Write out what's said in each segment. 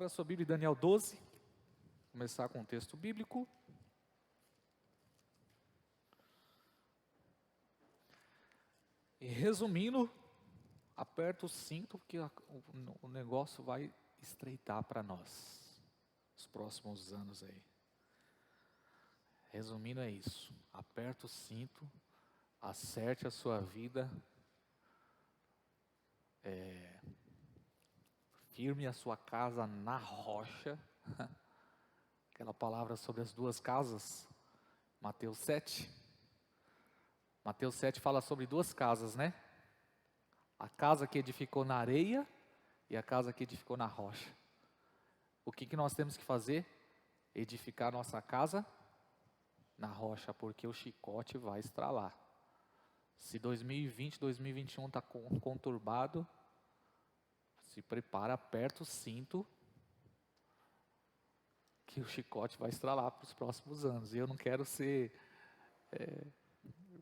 Abra sua Bíblia em Daniel 12. Começar com o texto bíblico. E resumindo, aperta o cinto porque o negócio vai estreitar para nós. Os próximos anos aí. Resumindo é isso. Aperta o cinto, acerte a sua vida. Firme a sua casa na rocha. Aquela palavra sobre as duas casas. Mateus 7. Mateus 7 fala sobre duas casas, né? A casa que edificou na areia e a casa que edificou na rocha. O que nós temos que fazer? Edificar nossa casa na rocha, porque o chicote vai estralar. Se 2020, 2021 está conturbado, se prepara, aperta o cinto, que o chicote vai estralar para os próximos anos. E eu não quero ser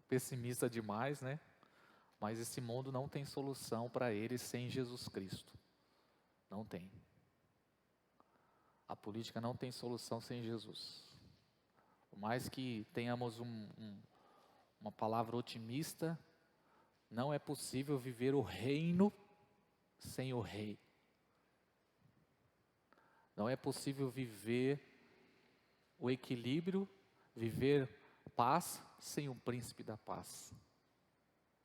pessimista demais, né? Mas esse mundo não tem solução para ele sem Jesus Cristo. Não tem. A política não tem solução sem Jesus. Por mais que tenhamos uma palavra otimista, não é possível viver o reino sem o rei. Não é possível viver o equilíbrio, viver paz sem o príncipe da paz.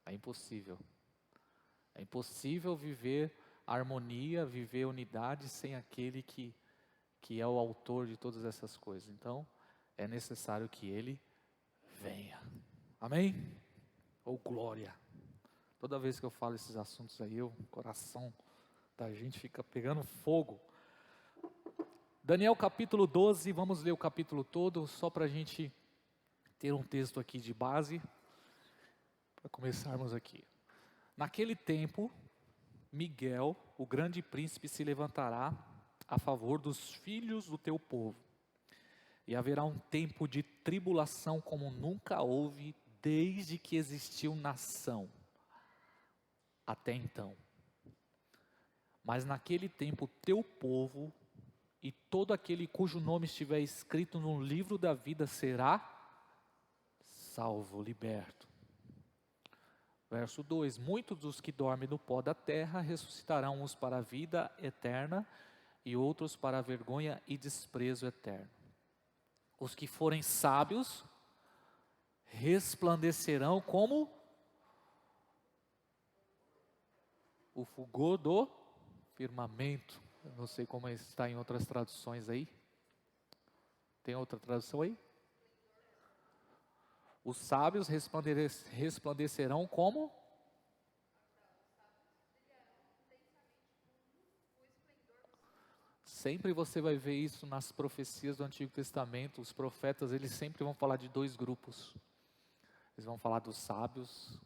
É impossível. É impossível viver harmonia, viver unidade sem aquele que é o autor de todas essas coisas. Então, é necessário que ele venha. Amém? Ou glória. Toda vez que eu falo esses assuntos aí, o coração da gente fica pegando fogo. Daniel capítulo 12, vamos ler o capítulo todo, só para a gente ter um texto aqui de base, para começarmos aqui. Naquele tempo, Miguel, o grande príncipe, se levantará a favor dos filhos do teu povo. E haverá um tempo de tribulação como nunca houve desde que existiu nação, até então. Mas naquele tempo teu povo e todo aquele cujo nome estiver escrito no livro da vida será salvo, liberto. Verso 2: muitos dos que dormem no pó da terra ressuscitarão, uns para a vida eterna e outros para a vergonha e desprezo eterno. Os que forem sábios resplandecerão como o fulgor do firmamento. Eu não sei como está em outras traduções aí. Tem outra tradução aí? Os sábios resplandecerão como? Sempre você vai ver isso nas profecias do Antigo Testamento. Os profetas, eles sempre vão falar de dois grupos. Eles vão falar dos sábios.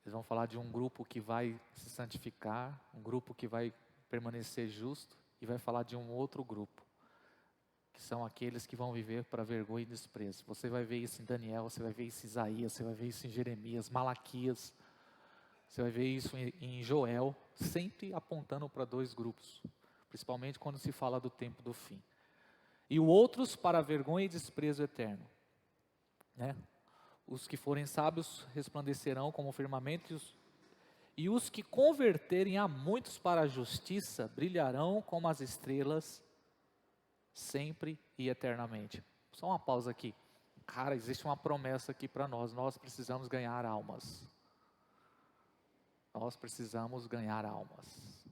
Eles vão falar de um grupo que vai se santificar, um grupo que vai permanecer justo, e vai falar de um outro grupo, que são aqueles que vão viver para vergonha e desprezo. Você vai ver isso em Daniel, você vai ver isso em Isaías, você vai ver isso em Jeremias, Malaquias, você vai ver isso em Joel, sempre apontando para dois grupos, principalmente quando se fala do tempo do fim. E outros para vergonha e desprezo eterno, né? Os que forem sábios resplandecerão como o firmamento, e os que converterem a muitos para a justiça brilharão como as estrelas, sempre e eternamente. Só uma pausa aqui. Cara, existe uma promessa aqui para nós. Nós precisamos ganhar almas. Nós precisamos ganhar almas.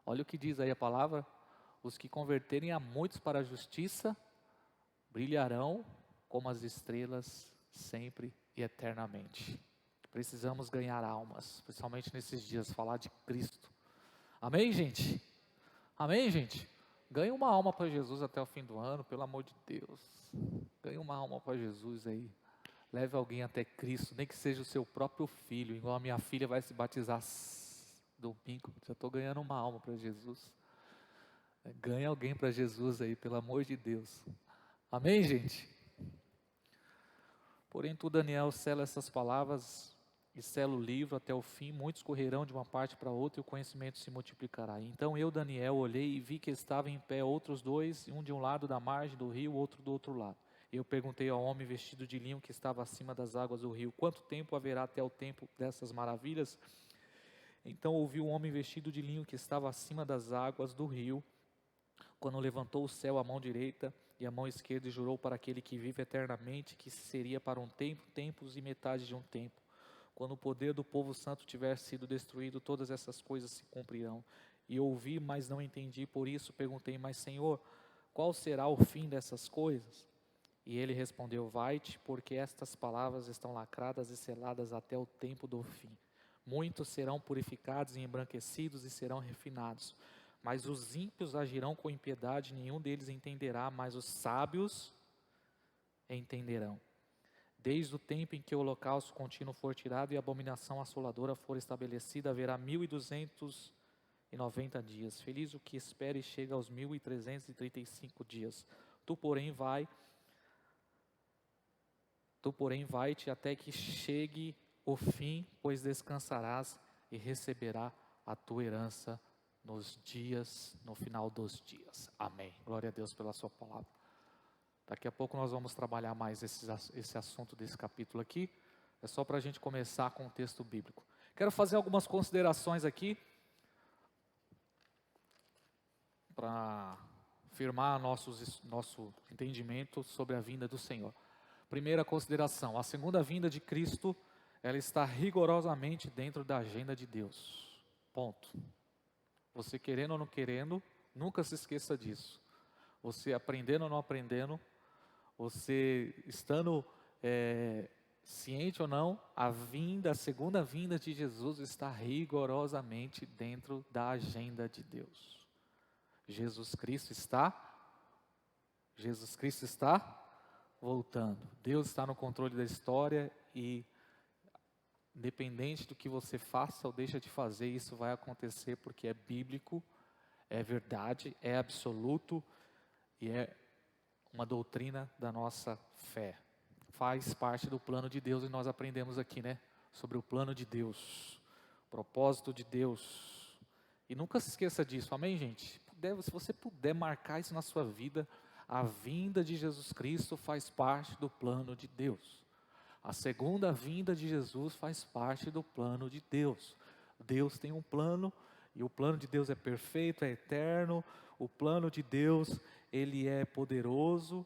Olha o que diz aí a palavra: os que converterem a muitos para a justiça brilharão como as estrelas, sempre e eternamente. Precisamos ganhar almas, principalmente nesses dias, falar de Cristo. Amém, gente? Amém, gente? Ganhe uma alma para Jesus até o fim do ano, pelo amor de Deus. Ganhe uma alma para Jesus aí. Leve alguém até Cristo, nem que seja o seu próprio filho, igual a minha filha vai se batizar domingo. Já estou ganhando uma alma para Jesus. Ganhe alguém para Jesus aí, pelo amor de Deus. Amém, gente? Porém, tu, Daniel, sela essas palavras e sela o livro até o fim, muitos correrão de uma parte para outra e o conhecimento se multiplicará. Então eu, Daniel, olhei e vi que estavam em pé outros dois, um de um lado da margem do rio, outro do outro lado. Eu perguntei ao homem vestido de linho que estava acima das águas do rio: quanto tempo haverá até o tempo dessas maravilhas? Então ouvi um homem vestido de linho que estava acima das águas do rio, quando levantou o céu a mão direita e a mão esquerda e jurou para aquele que vive eternamente que seria para um tempo, tempos e metade de um tempo. Quando o poder do povo santo tiver sido destruído, todas essas coisas se cumprirão. E ouvi, mas não entendi, por isso perguntei: mas Senhor, qual será o fim dessas coisas? E ele respondeu: vai-te, porque estas palavras estão lacradas e seladas até o tempo do fim. Muitos serão purificados e embranquecidos e serão refinados. Mas os ímpios agirão com impiedade, nenhum deles entenderá, mas os sábios entenderão. Desde o tempo em que o holocausto contínuo for tirado e a abominação assoladora for estabelecida, haverá 1290 dias. Feliz o que espera e chega aos 1335 dias. Tu, porém, vai-te até que chegue o fim, pois descansarás e receberá a tua herança no final dos dias. Amém. Glória a Deus pela sua palavra. Daqui a pouco nós vamos trabalhar mais esse assunto desse capítulo aqui. É só para a gente começar com o texto bíblico. Quero fazer algumas considerações aqui para firmar nosso entendimento sobre a vinda do Senhor. Primeira consideração: a segunda vinda de Cristo, ela está rigorosamente dentro da agenda de Deus. Ponto. Você querendo ou não querendo, nunca se esqueça disso. Você aprendendo ou não aprendendo, você estando ciente ou não, a segunda vinda de Jesus está rigorosamente dentro da agenda de Deus. Jesus Cristo está voltando. Deus está no controle da história e, independente do que você faça ou deixa de fazer, isso vai acontecer porque é bíblico, é verdade, é absoluto e é uma doutrina da nossa fé. Faz parte do plano de Deus e nós aprendemos aqui, né? Sobre o plano de Deus, propósito de Deus. E nunca se esqueça disso, amém, gente? Se você puder marcar isso na sua vida, a vinda de Jesus Cristo faz parte do plano de Deus. A segunda vinda de Jesus faz parte do plano de Deus. Deus tem um plano e o plano de Deus é perfeito, é eterno. O plano de Deus, ele é poderoso.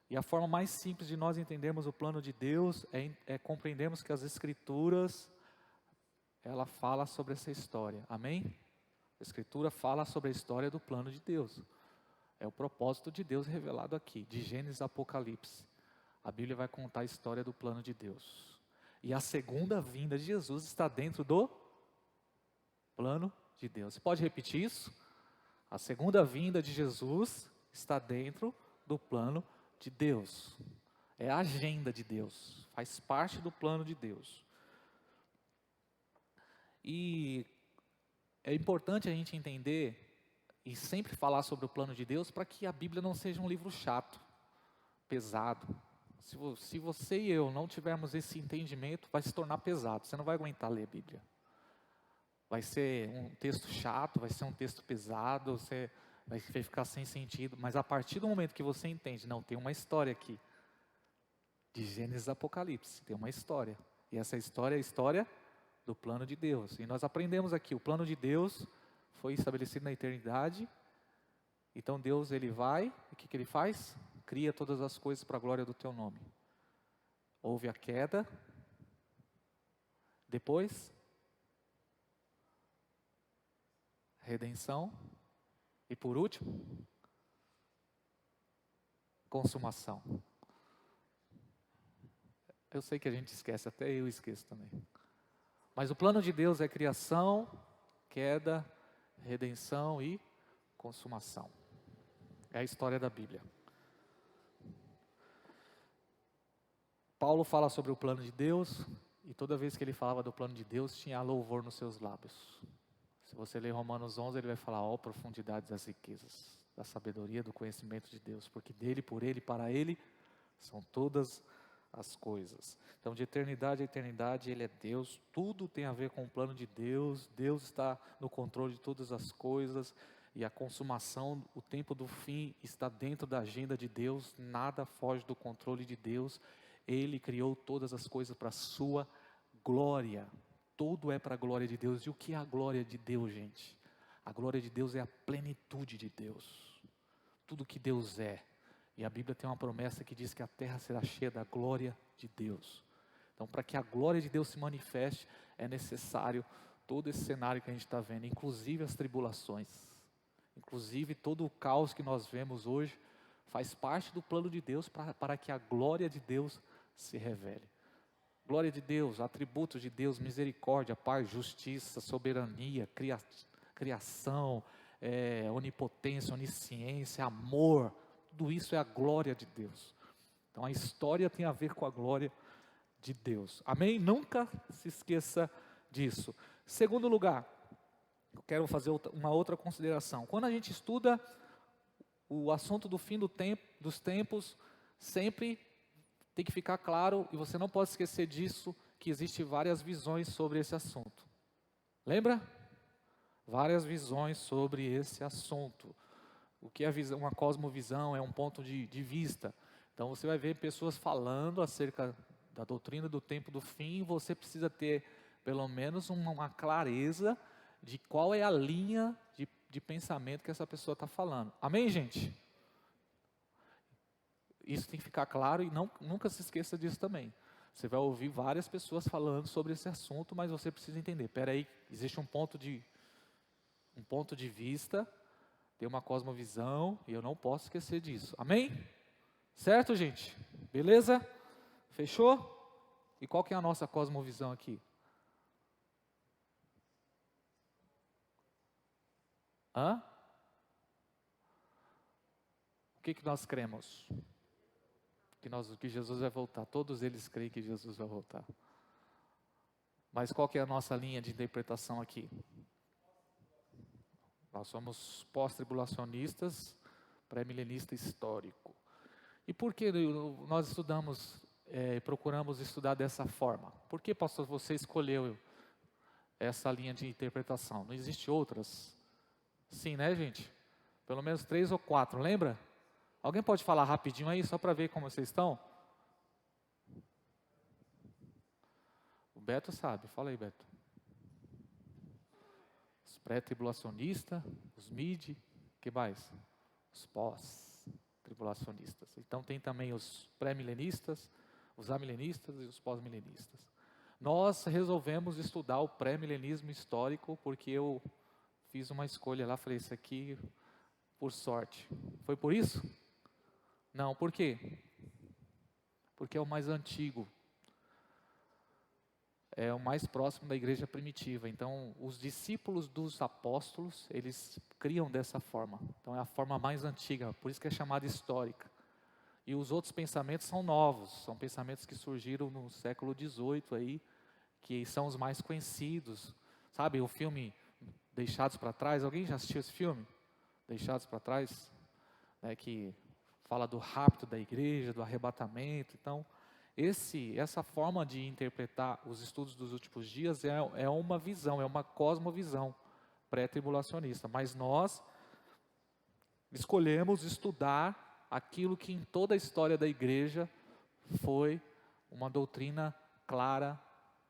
E a forma mais simples de nós entendermos o plano de Deus é compreendermos que as Escrituras, ela fala sobre essa história. Amém? A Escritura fala sobre a história do plano de Deus. É o propósito de Deus revelado aqui, de Gênesis a Apocalipse. A Bíblia vai contar a história do plano de Deus. E a segunda vinda de Jesus está dentro do plano de Deus. Você pode repetir isso? A segunda vinda de Jesus está dentro do plano de Deus. É a agenda de Deus. Faz parte do plano de Deus. E é importante a gente entender e sempre falar sobre o plano de Deus para que a Bíblia não seja um livro chato, pesado. Se você e eu não tivermos esse entendimento, vai se tornar pesado. Você não vai aguentar ler a Bíblia. Vai ser um texto chato, vai ser um texto pesado, você vai ficar sem sentido. Mas a partir do momento que você entende, não, tem uma história aqui. De Gênesis a Apocalipse, tem uma história. E essa história é a história do plano de Deus. E nós aprendemos aqui, o plano de Deus foi estabelecido na eternidade. Então Deus, ele vai, e o que ele faz? Cria todas as coisas para a glória do teu nome. Houve a queda, depois, redenção, e por último, consumação. Eu sei que a gente esquece, até eu esqueço também. Mas o plano de Deus é criação, queda, redenção e consumação. É a história da Bíblia. Paulo fala sobre o plano de Deus, e toda vez que ele falava do plano de Deus, tinha louvor nos seus lábios. Se você ler Romanos 11, ele vai falar, ó, profundidades das riquezas, da sabedoria, do conhecimento de Deus, porque dele, por ele, para ele, são todas as coisas. Então, de eternidade a eternidade, Ele é Deus, tudo tem a ver com o plano de Deus, Deus está no controle de todas as coisas, e a consumação, o tempo do fim está dentro da agenda de Deus, nada foge do controle de Deus. Ele criou todas as coisas para a sua glória, tudo é para a glória de Deus. E o que é a glória de Deus, gente? A glória de Deus é a plenitude de Deus, tudo que Deus é. E a Bíblia tem uma promessa que diz que a terra será cheia da glória de Deus. Então, para que a glória de Deus se manifeste, é necessário todo esse cenário que a gente está vendo, inclusive as tribulações, inclusive todo o caos que nós vemos hoje, faz parte do plano de Deus para que a glória de Deus se revele. Glória de Deus, atributos de Deus, misericórdia, paz, justiça, soberania, criação, onipotência, onisciência, amor, tudo isso é a glória de Deus. Então a história tem a ver com a glória de Deus. Amém? Nunca se esqueça disso. Segundo lugar, eu quero fazer uma outra consideração. Quando a gente estuda o assunto do fim dos tempos, sempre tem que ficar claro, e você não pode esquecer disso, que existem várias visões sobre esse assunto. Lembra? Várias visões sobre esse assunto. O que é uma cosmovisão? É um ponto de vista. Então você vai ver pessoas falando acerca da doutrina do tempo do fim, e você precisa ter pelo menos uma clareza de qual é a linha de pensamento que essa pessoa está falando. Amém, gente? Isso tem que ficar claro e nunca se esqueça disso também. Você vai ouvir várias pessoas falando sobre esse assunto, mas você precisa entender. Espera aí, existe um ponto de vista, tem uma cosmovisão, e eu não posso esquecer disso. Amém? Certo, gente? Beleza? Fechou? E qual que é a nossa cosmovisão aqui? Hã? O que nós cremos? Que Jesus vai voltar. Todos eles creem que Jesus vai voltar. Mas qual que é a nossa linha de interpretação aqui? Nós somos pós-tribulacionistas, pré-milenista histórico. E por que nós procuramos estudar dessa forma? Por que, pastor, você escolheu essa linha de interpretação? Não existe outras? Sim, né, gente? Pelo menos 3 ou 4, lembra? Alguém pode falar rapidinho aí, só para ver como vocês estão? O Beto sabe, fala aí, Beto. Os pré-tribulacionistas, os mid, que mais? Os pós-tribulacionistas. Então tem também os pré-milenistas, os amilenistas e os pós-milenistas. Nós resolvemos estudar o pré-milenismo histórico porque eu fiz uma escolha lá, falei, isso aqui, por sorte. Foi por isso? Não, por quê? Porque é o mais antigo. É o mais próximo da igreja primitiva. Então, os discípulos dos apóstolos, eles criam dessa forma. Então, é a forma mais antiga, por isso que é chamada histórica. E os outros pensamentos são novos, são pensamentos que surgiram no século XVIII aí, que são os mais conhecidos. Sabe, o filme Deixados para Trás, alguém já assistiu esse filme? Deixados para Trás? Que fala do rapto da igreja, do arrebatamento. Então, essa forma de interpretar os estudos dos últimos dias é uma visão, é uma cosmovisão pré-tribulacionista. Mas nós escolhemos estudar aquilo que em toda a história da igreja foi uma doutrina clara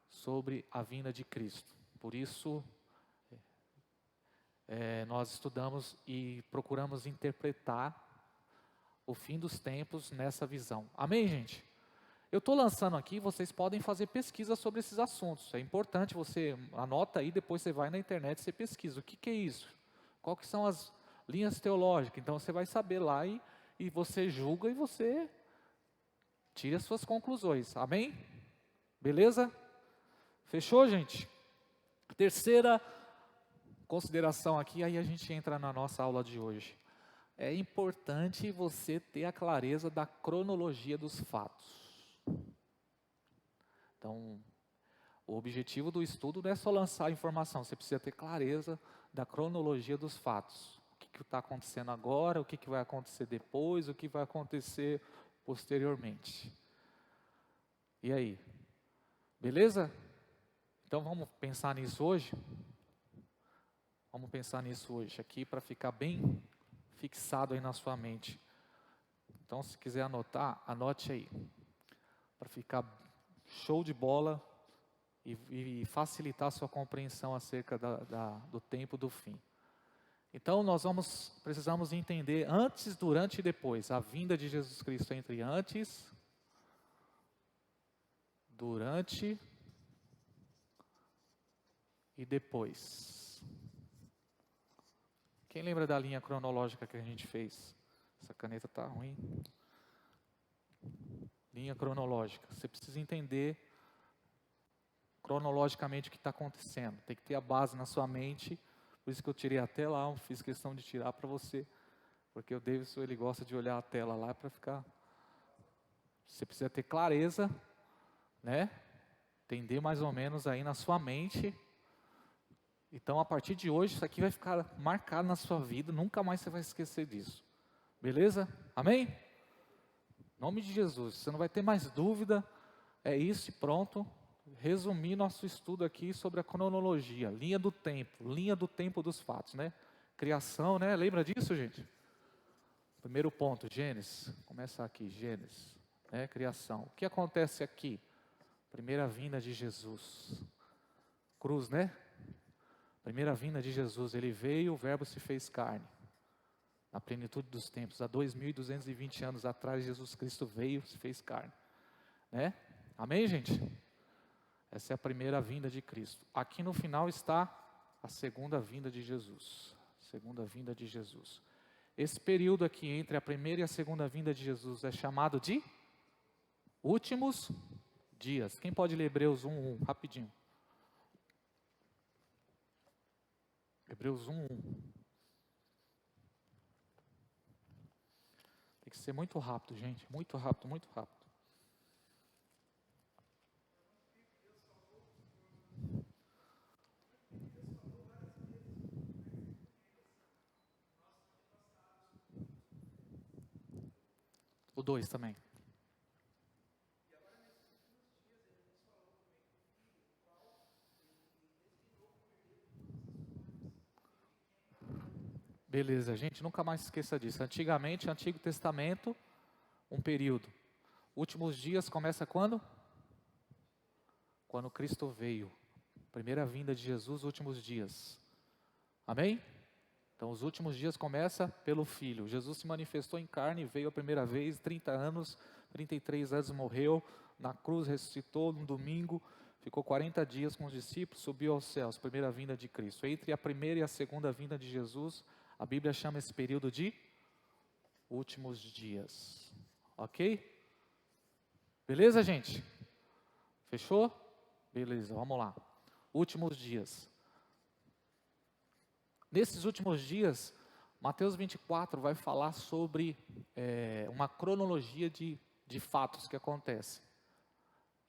sobre a vinda de Cristo. Por isso, nós estudamos e procuramos interpretar o fim dos tempos nessa visão. Amém, gente? Eu estou lançando aqui, vocês podem fazer pesquisa sobre esses assuntos. É importante, você anota aí, depois você vai na internet e você pesquisa. O que é isso? Qual que são as linhas teológicas? Então você vai saber lá e você julga e você tira as suas conclusões. Amém? Beleza? Fechou, gente? Terceira consideração aqui, aí a gente entra na nossa aula de hoje. É importante você ter a clareza da cronologia dos fatos. Então, o objetivo do estudo não é só lançar a informação, você precisa ter clareza da cronologia dos fatos. O que está acontecendo agora, o que vai acontecer depois, o que vai acontecer posteriormente. E aí? Beleza? Então vamos pensar nisso hoje? Vamos pensar nisso hoje aqui para ficar bem fixado aí na sua mente. Então se quiser anotar, anote aí. Para ficar show de bola e facilitar a sua compreensão acerca do tempo do fim. Então nós precisamos entender antes, durante e depois. A vinda de Jesus Cristo entre antes, durante e depois. Quem lembra da linha cronológica que a gente fez? Essa caneta está ruim. Linha cronológica. Você precisa entender cronologicamente o que está acontecendo. Tem que ter a base na sua mente. Por isso que eu tirei a tela, fiz questão de tirar para você. Porque o Davidson, ele gosta de olhar a tela lá para ficar... Você precisa ter clareza, né? Entender mais ou menos aí na sua mente. Então, a partir de hoje, isso aqui vai ficar marcado na sua vida. Nunca mais você vai esquecer disso. Beleza? Amém? Em nome de Jesus. Você não vai ter mais dúvida. É isso e pronto. Resumir nosso estudo aqui sobre a cronologia. Linha do tempo dos fatos, né? Criação, né? Lembra disso, gente? Primeiro ponto, Gênesis. Começa aqui, Gênesis. Né? Criação. O que acontece aqui? Primeira vinda de Jesus. Cruz, né? Primeira vinda de Jesus, ele veio, o verbo se fez carne. Na plenitude dos tempos, há 2.220 anos atrás, Jesus Cristo veio, se fez carne. Né? Amém, gente? Essa é a primeira vinda de Cristo. Aqui no final está a segunda vinda de Jesus. Segunda vinda de Jesus. Esse período aqui entre a primeira e a segunda vinda de Jesus é chamado de últimos dias. Quem pode ler Hebreus 1:1, rapidinho? Hebreus 1:1. Tem que ser muito rápido, gente. Muito rápido, muito rápido. O 2 também. Beleza, gente, nunca mais esqueça disso. Antigamente, Antigo Testamento, um período. Últimos dias começa quando? Quando Cristo veio. Primeira vinda de Jesus, últimos dias. Amém? Então, os últimos dias começa pelo Filho. Jesus se manifestou em carne, veio a primeira vez, 30 anos, 33 anos morreu, na cruz ressuscitou no domingo, ficou 40 dias com os discípulos, subiu aos céus, primeira vinda de Cristo. Entre a primeira e a segunda vinda de Jesus, a Bíblia chama esse período de últimos dias. Ok? Beleza, gente? Fechou? Beleza, vamos lá. Últimos dias. Nesses últimos dias, Mateus 24 vai falar sobre uma cronologia de fatos que acontecem,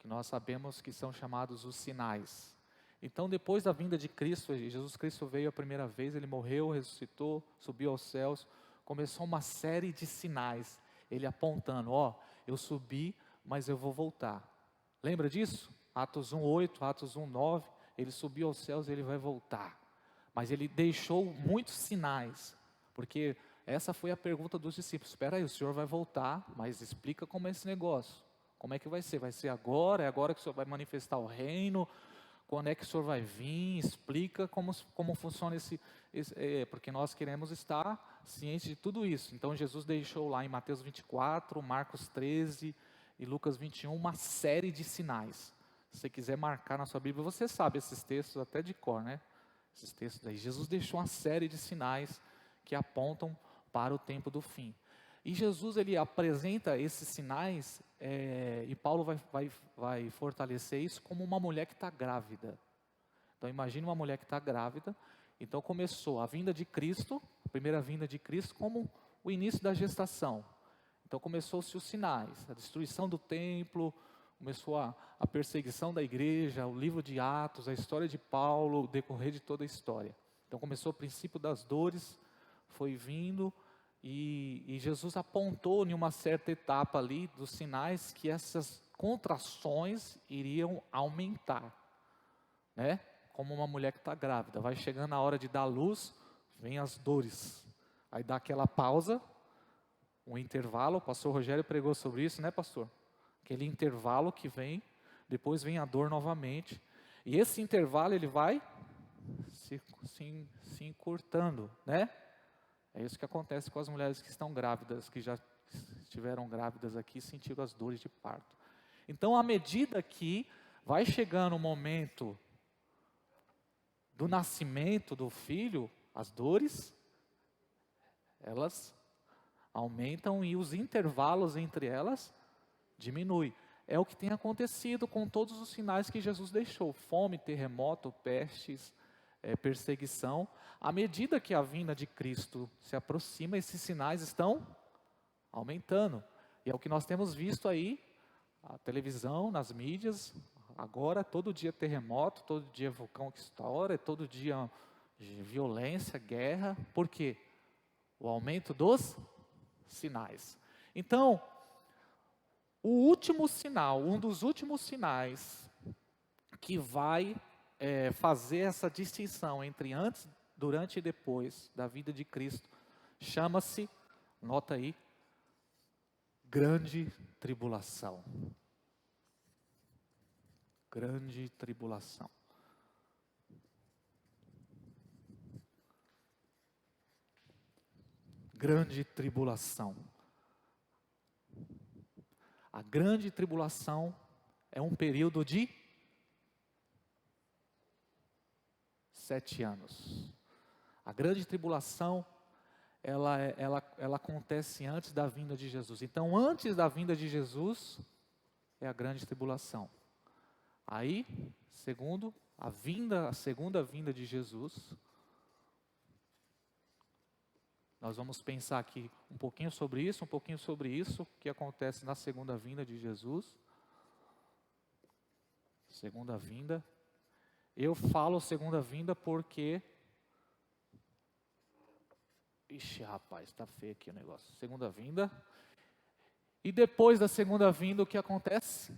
que nós sabemos que são chamados os sinais. Então, depois da vinda de Cristo, Jesus Cristo veio a primeira vez, ele morreu, ressuscitou, subiu aos céus, começou uma série de sinais, ele apontando, eu subi, mas eu vou voltar. Lembra disso? Atos 1:8, Atos 1:9, ele subiu aos céus e ele vai voltar. Mas ele deixou muitos sinais, porque essa foi a pergunta dos discípulos. Espera aí, o Senhor vai voltar, mas explica como é esse negócio. Como é que vai ser? Vai ser agora? É agora que o Senhor vai manifestar o reino? Quando é que o Senhor vai vir? Explica como funciona porque nós queremos estar cientes de tudo isso. Então Jesus deixou lá em Mateus 24, Marcos 13 e Lucas 21 uma série de sinais. Se você quiser marcar na sua Bíblia, você sabe esses textos até de cor, né? Esses textos aí. Jesus deixou uma série de sinais que apontam para o tempo do fim. E Jesus, ele apresenta esses sinais, e Paulo vai fortalecer isso como uma mulher que está grávida. Então imagine uma mulher que está grávida. Então começou a vinda de Cristo, a primeira vinda de Cristo, como o início da gestação. Então começou-se os sinais, a destruição do templo, começou a perseguição da igreja, o livro de Atos, a história de Paulo, o decorrer de toda a história. Então começou o princípio das dores, foi vindo, e Jesus apontou em uma certa etapa ali dos sinais que essas contrações iriam aumentar, né? Como uma mulher que está grávida, vai chegando a hora de dar luz, vem as dores. Aí dá aquela pausa, um intervalo, o pastor Rogério pregou sobre isso, né, pastor? Aquele intervalo que vem, depois vem a dor novamente. E esse intervalo ele vai se encurtando, né? É isso que acontece com as mulheres que estão grávidas, que já estiveram grávidas aqui, sentiram as dores de parto. Então, à medida que vai chegando o momento do nascimento do filho, as dores, elas aumentam e os intervalos entre elas diminuem. É o que tem acontecido com todos os sinais que Jesus deixou: fome, terremoto, pestes, perseguição. À medida que a vinda de Cristo se aproxima, esses sinais estão aumentando. E é o que nós temos visto aí, a televisão, nas mídias, agora todo dia terremoto, todo dia vulcão que estoura, todo dia violência, guerra. Por quê? O aumento dos sinais. Então, o último sinal, um dos últimos sinais que vai fazer essa distinção entre antes, durante e depois da vida de Cristo, chama-se, nota aí, grande tribulação. Grande tribulação. Grande tribulação. A grande tribulação é um período de 7 anos. A grande tribulação, ela acontece antes da vinda de Jesus. Então, antes da vinda de Jesus, é a grande tribulação. Aí, segundo a segunda vinda de Jesus, nós vamos pensar aqui um pouquinho sobre isso, o que acontece na segunda vinda de Jesus. Segunda vinda. Eu falo segunda vinda porque... Ixi, rapaz, está feio aqui o negócio. Segunda vinda. E depois da segunda vinda, o que acontece?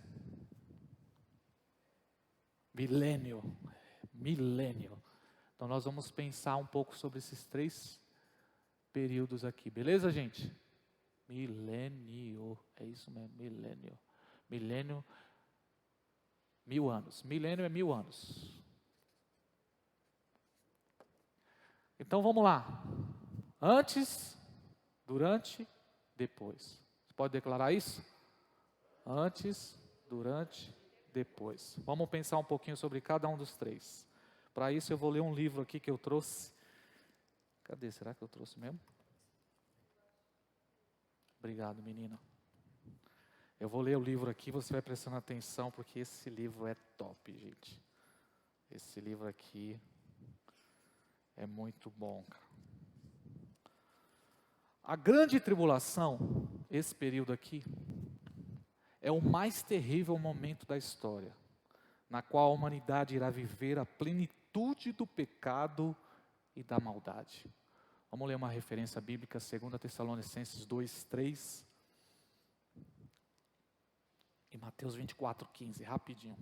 Milênio. Então nós vamos pensar um pouco sobre esses 3 períodos aqui, beleza, gente? Milênio, é isso mesmo, milênio. Milênio, 1000 anos. Milênio é 1000 anos. Então vamos lá. Antes, durante, depois. Você pode declarar isso? Antes, durante, depois. Vamos pensar um pouquinho sobre cada um dos 3. Para isso eu vou ler um livro aqui que eu trouxe. Cadê? Será que eu trouxe mesmo? Obrigado, menina. Eu vou ler o livro aqui, você vai prestando atenção, porque esse livro é top, gente. Esse livro aqui é muito bom, cara. A grande tribulação, esse período aqui, é o mais terrível momento da história, na qual a humanidade irá viver a plenitude do pecado e da maldade. Vamos ler uma referência bíblica, 2 Tessalonicenses 2:3 e Mateus 24:15, rapidinho.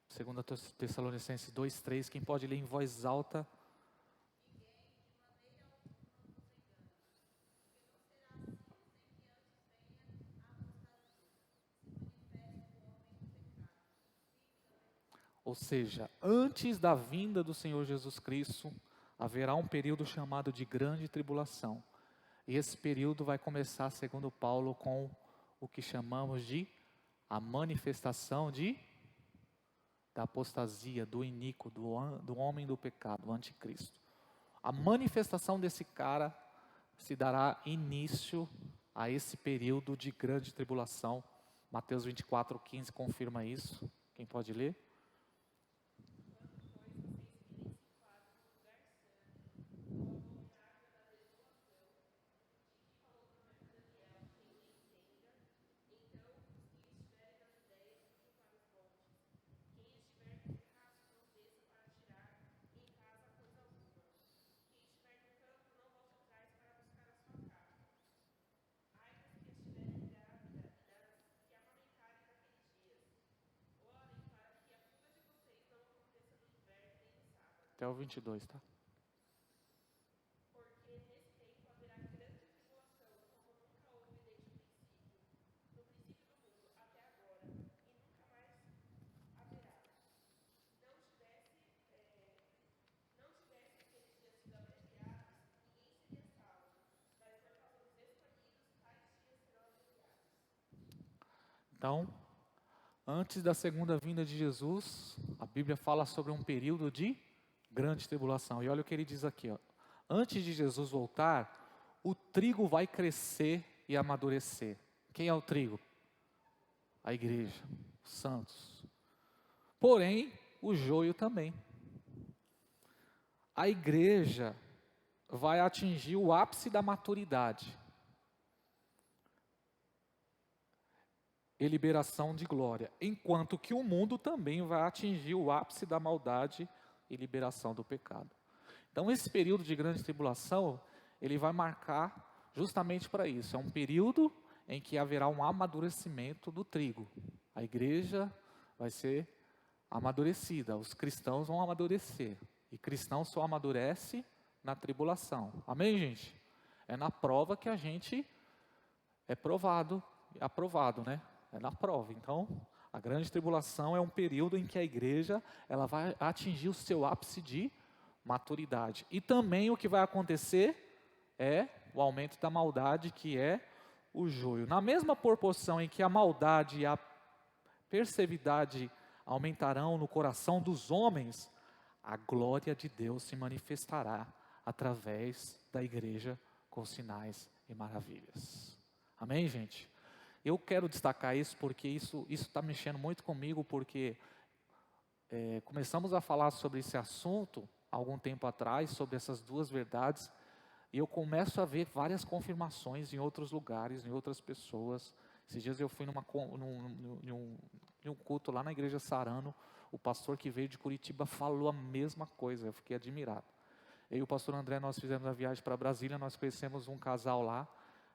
Segunda Tessalonicenses 2:3, quem pode ler em voz alta? Ou seja, antes da vinda do Senhor Jesus Cristo, haverá um período chamado de grande tribulação. E esse período vai começar, segundo Paulo, com o que chamamos de a manifestação da apostasia, do iníquo, do homem do pecado, do anticristo. A manifestação desse cara se dará início a esse período de grande tribulação. Mateus 24:15 confirma isso. Quem pode ler? até o 22, tá? Então, antes da segunda vinda de Jesus, a Bíblia fala sobre um período de grande tribulação. E olha o que ele diz aqui, ó. Antes de Jesus voltar, o trigo vai crescer e amadurecer. Quem é o trigo? A igreja, os santos. Porém, o joio também. A igreja vai atingir o ápice da maturidade e liberação de glória, enquanto que o mundo também vai atingir o ápice da maldade e liberação do pecado. Então, esse período de grande tribulação, ele vai marcar justamente para isso. É um período em que haverá um amadurecimento do trigo. A igreja vai ser amadurecida, os cristãos vão amadurecer. E cristão só amadurece na tribulação. Amém, gente? É na prova que a gente é aprovado, né? É na prova. Então, a grande tribulação é um período em que a igreja ela vai atingir o seu ápice de maturidade. E também o que vai acontecer é o aumento da maldade, que é o joio. Na mesma proporção em que a maldade e a perseveridade aumentarão no coração dos homens, a glória de Deus se manifestará através da igreja com sinais e maravilhas. Amém, gente? Eu quero destacar isso porque isso está mexendo muito comigo, porque começamos a falar sobre esse assunto há algum tempo atrás, sobre essas duas verdades, e eu começo a ver várias confirmações em outros lugares, em outras pessoas. Esses dias eu fui em um culto lá na igreja Sarano, o pastor que veio de Curitiba falou a mesma coisa, eu fiquei admirado. Eu e o pastor André, nós fizemos a viagem para Brasília, nós conhecemos um casal lá,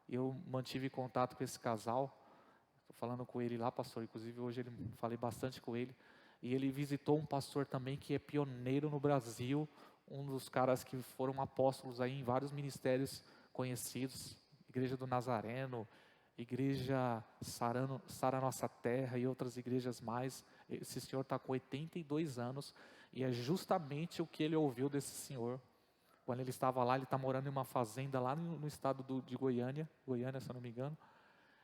eu mantive contato com esse casal, estou falando com ele lá, pastor, inclusive hoje falei bastante com ele, e ele visitou um pastor também que é pioneiro no Brasil, um dos caras que foram apóstolos aí em vários ministérios conhecidos, Igreja do Nazareno, Igreja Sara Nossa Terra e outras igrejas mais. Esse senhor está com 82 anos e é justamente o que ele ouviu desse senhor. Quando ele estava lá, ele está morando em uma fazenda lá no estado de Goiânia, se eu não me engano,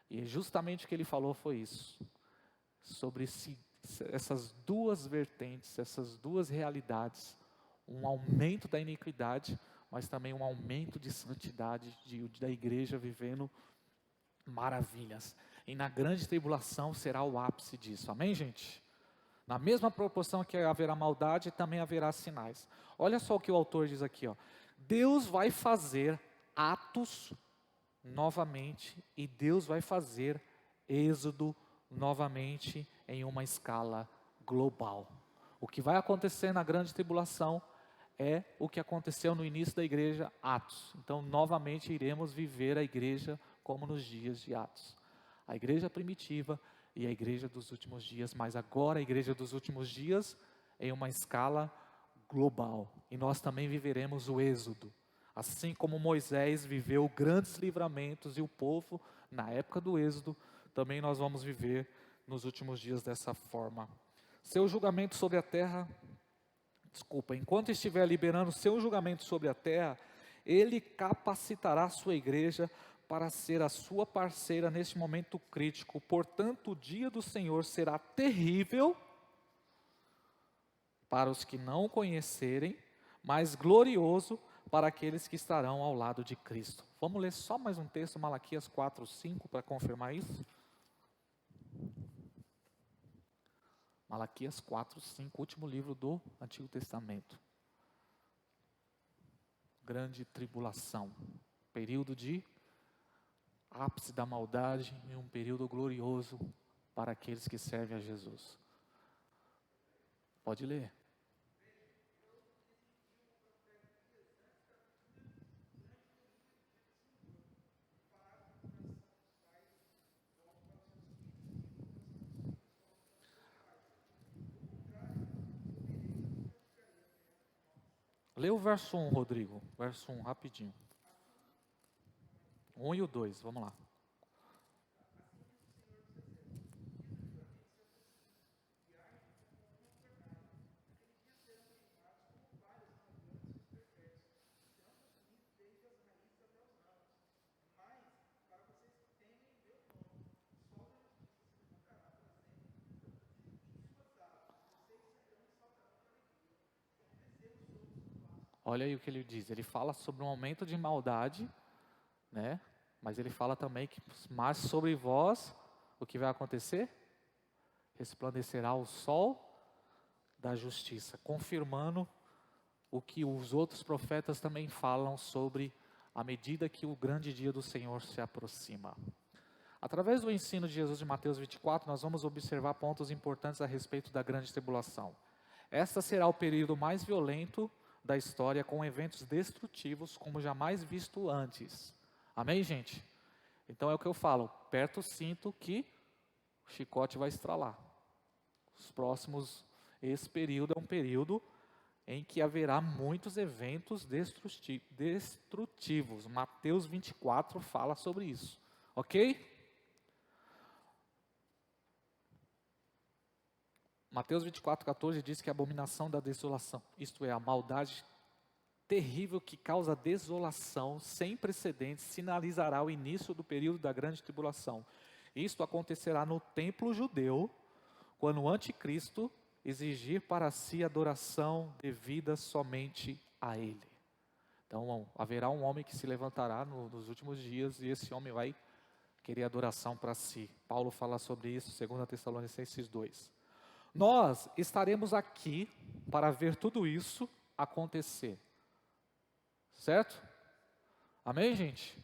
e justamente o que ele falou foi isso, sobre essas duas vertentes, essas duas realidades, um aumento da iniquidade, mas também um aumento de santidade da igreja vivendo maravilhas. E na grande tribulação será o ápice disso. Amém, gente? Na mesma proporção que haverá maldade, também haverá sinais. Olha só o que o autor diz aqui, ó. Deus vai fazer Atos novamente e Deus vai fazer Êxodo novamente em uma escala global. O que vai acontecer na grande tribulação é o que aconteceu no início da igreja, Atos. Então, novamente iremos viver a igreja como nos dias de Atos. A igreja primitiva e a igreja dos últimos dias, mas agora a igreja dos últimos dias em uma escala global. E nós também viveremos o Êxodo. Assim como Moisés viveu grandes livramentos e o povo, na época do Êxodo, também nós vamos viver nos últimos dias dessa forma. Seu julgamento sobre a terra, enquanto estiver liberando seu julgamento sobre a terra, ele capacitará a sua igreja para ser a sua parceira neste momento crítico. Portanto, o dia do Senhor será terrível para os que não o conhecerem, mas glorioso para aqueles que estarão ao lado de Cristo. Vamos ler só mais um texto, Malaquias 4:5, para confirmar isso? Malaquias 4:5, último livro do Antigo Testamento. Grande tribulação, período de ápice da maldade e um período glorioso para aqueles que servem a Jesus. Pode ler. Lê o verso 1, Rodrigo. Verso 1, rapidinho. 1 e o 2, vamos lá. Olha aí o que ele diz. Ele fala sobre um aumento de maldade, né? Mas ele fala também que, mas sobre vós, o que vai acontecer? Resplandecerá o sol da justiça, confirmando o que os outros profetas também falam sobre a medida que o grande dia do Senhor se aproxima. Através do ensino de Jesus de Mateus 24, nós vamos observar pontos importantes a respeito da grande tribulação. Esta será o período mais violento da história, com eventos destrutivos como jamais visto antes. Amém, gente? Então é o que eu falo, aperta o cinto que o chicote vai estralar. Esse período é um período em que haverá muitos eventos destrutivos. Mateus 24 fala sobre isso, ok? Mateus 24:14 diz que a abominação da desolação, isto é, a maldade terrível que causa desolação sem precedentes, sinalizará o início do período da grande tribulação. Isto acontecerá no templo judeu, quando o anticristo exigir para si adoração devida somente a ele. Então haverá um homem que se levantará nos últimos dias e esse homem vai querer adoração para si. Paulo fala sobre isso, 2 Tessalonicenses 2. Nós estaremos aqui para ver tudo isso acontecer. Certo? Amém, gente?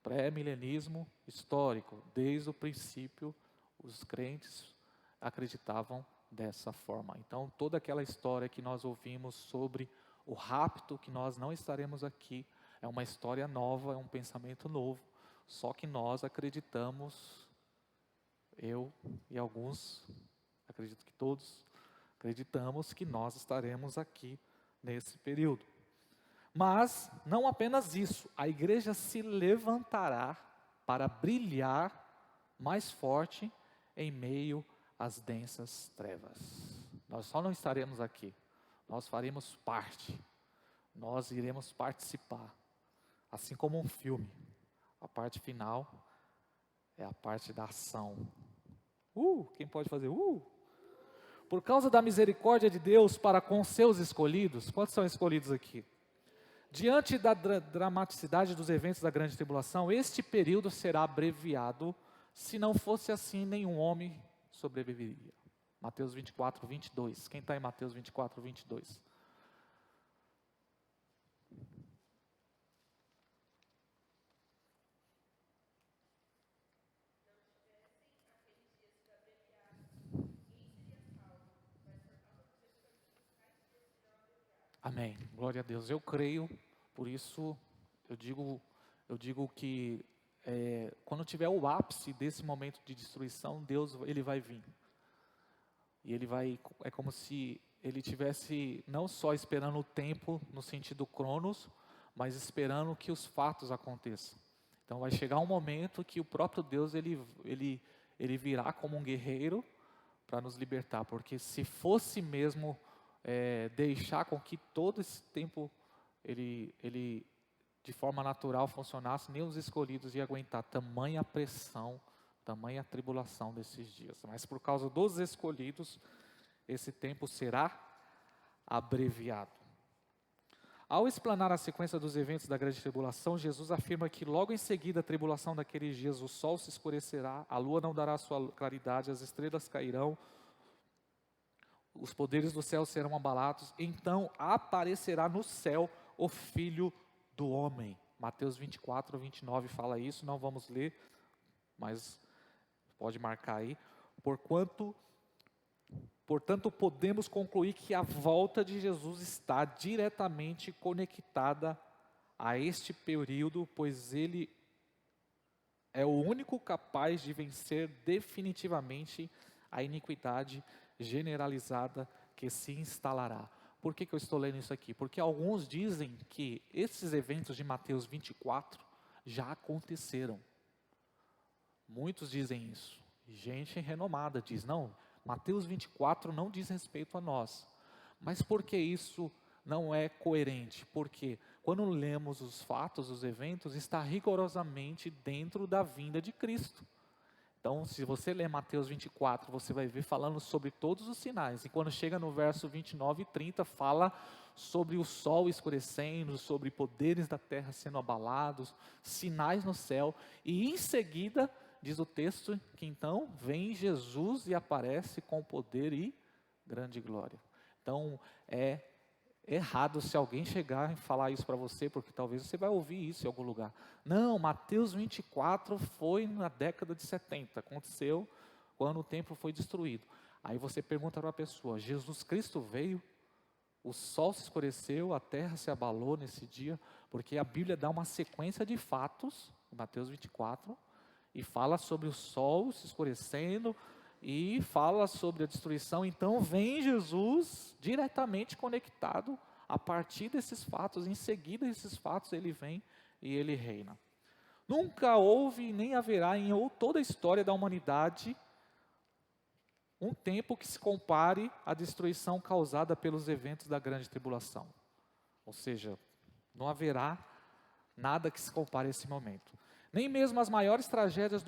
Pré-milenismo histórico. Desde o princípio, os crentes acreditavam dessa forma. Então, toda aquela história que nós ouvimos sobre o rapto, que nós não estaremos aqui, é uma história nova, é um pensamento novo. Só que nós acreditamos, eu e alguns, acredito que todos, acreditamos que nós estaremos aqui nesse período. Mas, não apenas isso, a igreja se levantará para brilhar mais forte em meio às densas trevas. Nós só não estaremos aqui, nós faremos parte, nós iremos participar, assim como um filme. A parte final é a parte da ação. Quem pode fazer? Por causa da misericórdia de Deus para com seus escolhidos, quantos são escolhidos aqui? Diante da dramaticidade dos eventos da grande tribulação, este período será abreviado. Se não fosse assim, nenhum homem sobreviveria. Mateus 24, 22. Quem está em Mateus 24, 22? Amém. Glória a Deus. Eu creio, por isso eu digo que quando tiver o ápice desse momento de destruição, Deus ele vai vir. E ele vai, é como se ele tivesse não só esperando o tempo no sentido cronos, mas esperando que os fatos aconteçam. Então vai chegar um momento que o próprio Deus ele virá como um guerreiro para nos libertar, porque se fosse mesmo deixar com que todo esse tempo ele de forma natural funcionasse, nem os escolhidos iam aguentar tamanha pressão, tamanha tribulação desses dias. Mas por causa dos escolhidos, esse tempo será abreviado. Ao explanar a sequência dos eventos da grande tribulação, Jesus afirma que logo em seguida a tribulação daqueles dias, o sol se escurecerá, a lua não dará sua claridade, as estrelas cairão, os poderes do céu serão abalados, então aparecerá no céu o Filho do Homem. Mateus 24, 29 fala isso, não vamos ler, mas pode marcar aí. Portanto, podemos concluir que a volta de Jesus está diretamente conectada a este período, pois ele é o único capaz de vencer definitivamente a iniquidade generalizada que se instalará. Por que eu estou lendo isso aqui? Porque alguns dizem que esses eventos de Mateus 24 já aconteceram. Muitos dizem isso. Gente renomada diz, não, Mateus 24 não diz respeito a nós. Mas por que isso não é coerente? Porque quando lemos os fatos, os eventos, está rigorosamente dentro da vinda de Cristo. Então, se você ler Mateus 24, você vai ver falando sobre todos os sinais. E quando chega no verso 29 e 30, fala sobre o sol escurecendo, sobre poderes da terra sendo abalados, sinais no céu. E em seguida, diz o texto, que então vem Jesus e aparece com poder e grande glória. Então, é errado se alguém chegar e falar isso para você, porque talvez você vai ouvir isso em algum lugar. Não, Mateus 24 foi na década de 70, aconteceu quando o templo foi destruído. Aí você pergunta para a pessoa, Jesus Cristo veio, o sol se escureceu, a terra se abalou nesse dia, porque a Bíblia dá uma sequência de fatos, em Mateus 24, e fala sobre o sol se escurecendo, e fala sobre a destruição. Então vem Jesus diretamente conectado a partir desses fatos. Em seguida esses fatos ele vem e ele reina. Nunca houve nem haverá em toda a história da humanidade um tempo que se compare à destruição causada pelos eventos da grande tribulação. Ou seja, não haverá nada que se compare a esse momento. Nem mesmo as maiores tragédias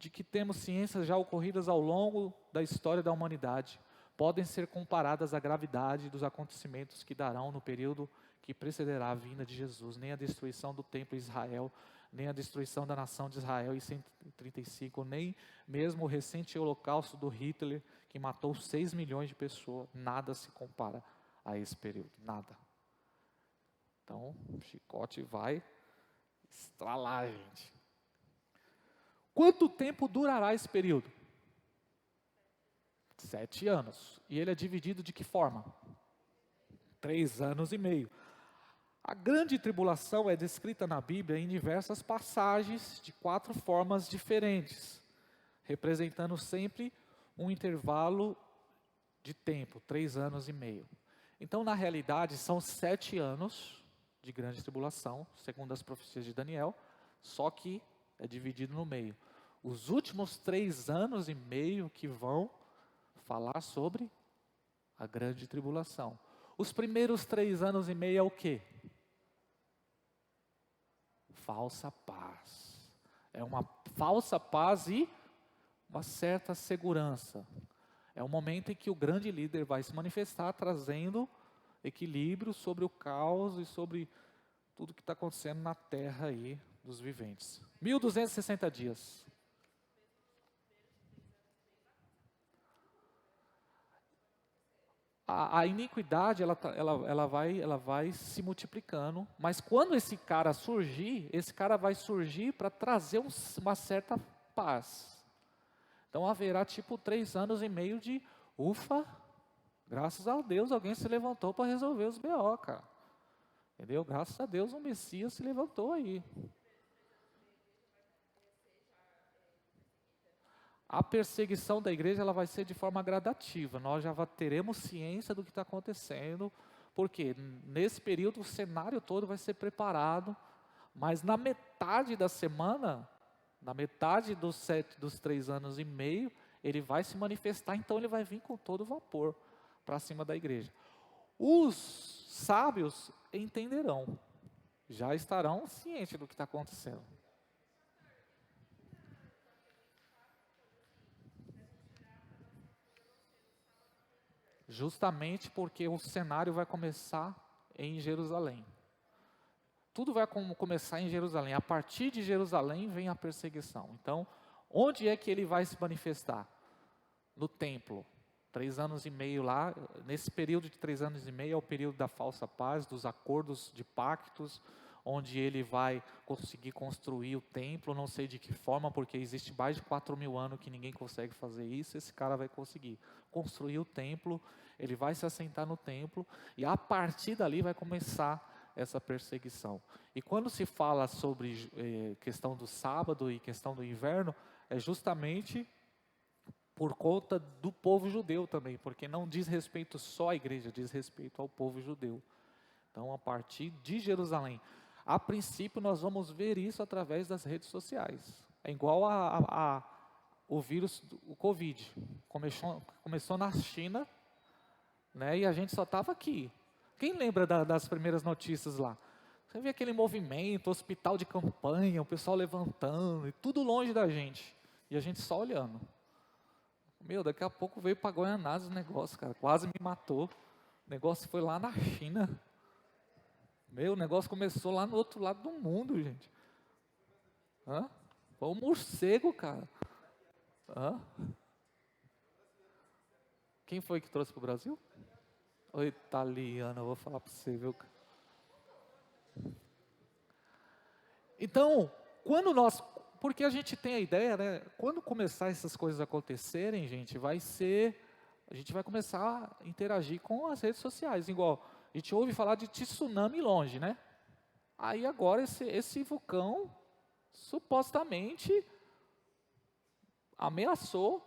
de que temos ciências já ocorridas ao longo da história da humanidade, podem ser comparadas à gravidade dos acontecimentos que darão no período que precederá a vinda de Jesus, nem a destruição do templo em Israel, nem a destruição da nação de Israel em 135, nem mesmo o recente holocausto do Hitler, que matou 6 milhões de pessoas, nada se compara a esse período, nada. Então, o chicote vai estralar, gente. Quanto tempo durará esse período? 7 anos. E ele é dividido de que forma? 3 anos e meio. A grande tribulação é descrita na Bíblia em diversas passagens de 4 formas diferentes, representando sempre um intervalo de tempo, 3 anos e meio. Então, na realidade, são 7 anos de grande tribulação, segundo as profecias de Daniel, só que é dividido no meio. Os últimos 3 anos e meio que vão falar sobre a grande tribulação. Os primeiros 3 anos e meio é o quê? Falsa paz. É uma falsa paz e uma certa segurança. É o momento em que o grande líder vai se manifestar, trazendo equilíbrio sobre o caos e sobre tudo que está acontecendo na terra aí dos viventes. 1260 dias. A iniquidade ela vai se multiplicando, mas quando esse cara vai surgir para trazer uma certa paz. Então haverá tipo 3 anos e meio de ufa, graças a Deus alguém se levantou para resolver os BO, cara. Entendeu? Graças a Deus o Messias se levantou aí. A perseguição da igreja ela vai ser de forma gradativa. Nós já teremos ciência do que está acontecendo, porque nesse período o cenário todo vai ser preparado, mas na metade da semana, na metade dos 3 anos e meio, ele vai se manifestar, então ele vai vir com todo vapor para cima da igreja. Os sábios entenderão, já estarão cientes do que está acontecendo. Justamente porque o cenário vai começar em Jerusalém. Tudo vai começar em Jerusalém. A partir de Jerusalém vem a perseguição. Então, onde é que ele vai se manifestar? No templo. 3 anos e meio lá, nesse período de 3 anos e meio é o período da falsa paz, dos acordos de pactos, onde ele vai conseguir construir o templo, não sei de que forma, porque existe mais de 4.000 anos que ninguém consegue fazer isso, esse cara vai conseguir construir o templo, ele vai se assentar no templo, e a partir dali vai começar essa perseguição. E quando se fala sobre questão do sábado e questão do inverno, é justamente por conta do povo judeu também, porque não diz respeito só à igreja, diz respeito ao povo judeu. Então, a partir de Jerusalém. A princípio, nós vamos ver isso através das redes sociais. É igual o vírus, o Covid. Começou na China, né, e a gente só estava aqui. Quem lembra das primeiras notícias lá? Você vê aquele movimento, hospital de campanha, o pessoal levantando, e tudo longe da gente. E a gente só olhando. Meu, daqui a pouco veio para Goianás o negócio, cara. Quase me matou. O negócio foi lá na China. Meu, o negócio começou lá no outro lado do mundo, gente. Hã? Foi um morcego, cara. Hã? Quem foi que trouxe para o Brasil? O italiano, eu vou falar para você, viu? Então, porque a gente tem a ideia, né? Quando começar essas coisas a acontecerem, gente, a gente vai começar a interagir com as redes sociais. Igual, a gente ouve falar de tsunami longe, né? Aí agora esse vulcão supostamente ameaçou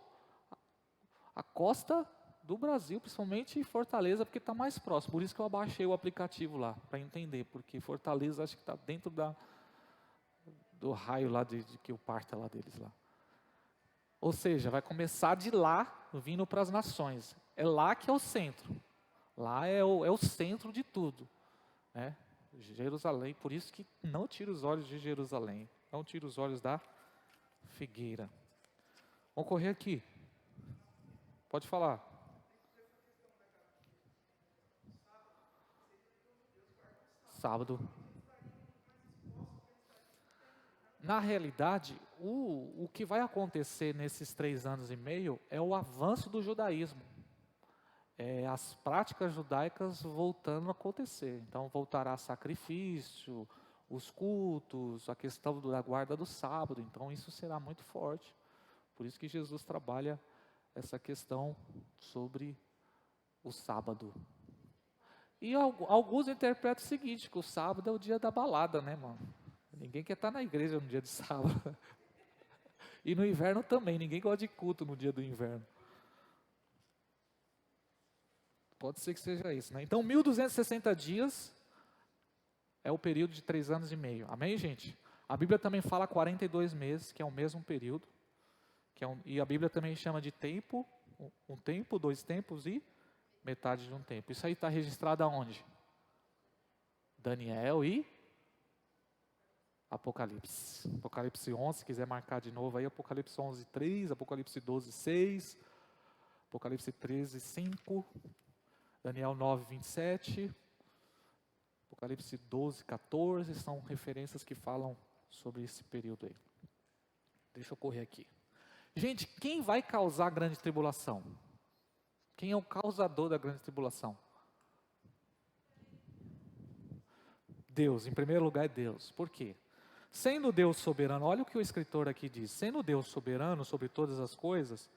a costa do Brasil, principalmente Fortaleza, porque está mais próximo. Por isso que eu abaixei o aplicativo lá, para entender, porque Fortaleza acho que está dentro do raio lá de que o parta lá deles lá. Ou seja, vai começar de lá, vindo para as nações. É lá que é o centro. Lá é o centro de tudo, né? Jerusalém, por isso que não tira os olhos de Jerusalém, não tira os olhos da figueira. Vamos correr aqui. Pode falar. Sábado. Na realidade, o que vai acontecer nesses 3 anos e meio é o avanço do judaísmo. As práticas judaicas voltando a acontecer. Então, voltará sacrifício, os cultos, a questão da guarda do sábado. Então, isso será muito forte. Por isso que Jesus trabalha essa questão sobre o sábado. E alguns interpretam o seguinte, que o sábado é o dia da balada, né, mano? Ninguém quer estar na igreja no dia de sábado. E no inverno também, ninguém gosta de culto no dia do inverno. Pode ser que seja isso, né? Então, 1260 dias é o período de 3 anos e meio. Amém, gente? A Bíblia também fala 42 meses, que é o mesmo período. E a Bíblia também chama de tempo, um tempo, 2 tempos e metade de um tempo. Isso aí está registrado aonde? Daniel e Apocalipse. Apocalipse 11, se quiser marcar de novo aí, Apocalipse 11, 3, Apocalipse 12, 6, Apocalipse 13, 5, Daniel 9, 27, Apocalipse 12, 14, são referências que falam sobre esse período aí. Deixa eu correr aqui. Gente, quem vai causar a grande tribulação? Quem é o causador da grande tribulação? Deus, em primeiro lugar é Deus. Por quê? Sendo Deus soberano, olha o que o escritor aqui diz, sendo Deus soberano sobre todas as coisas,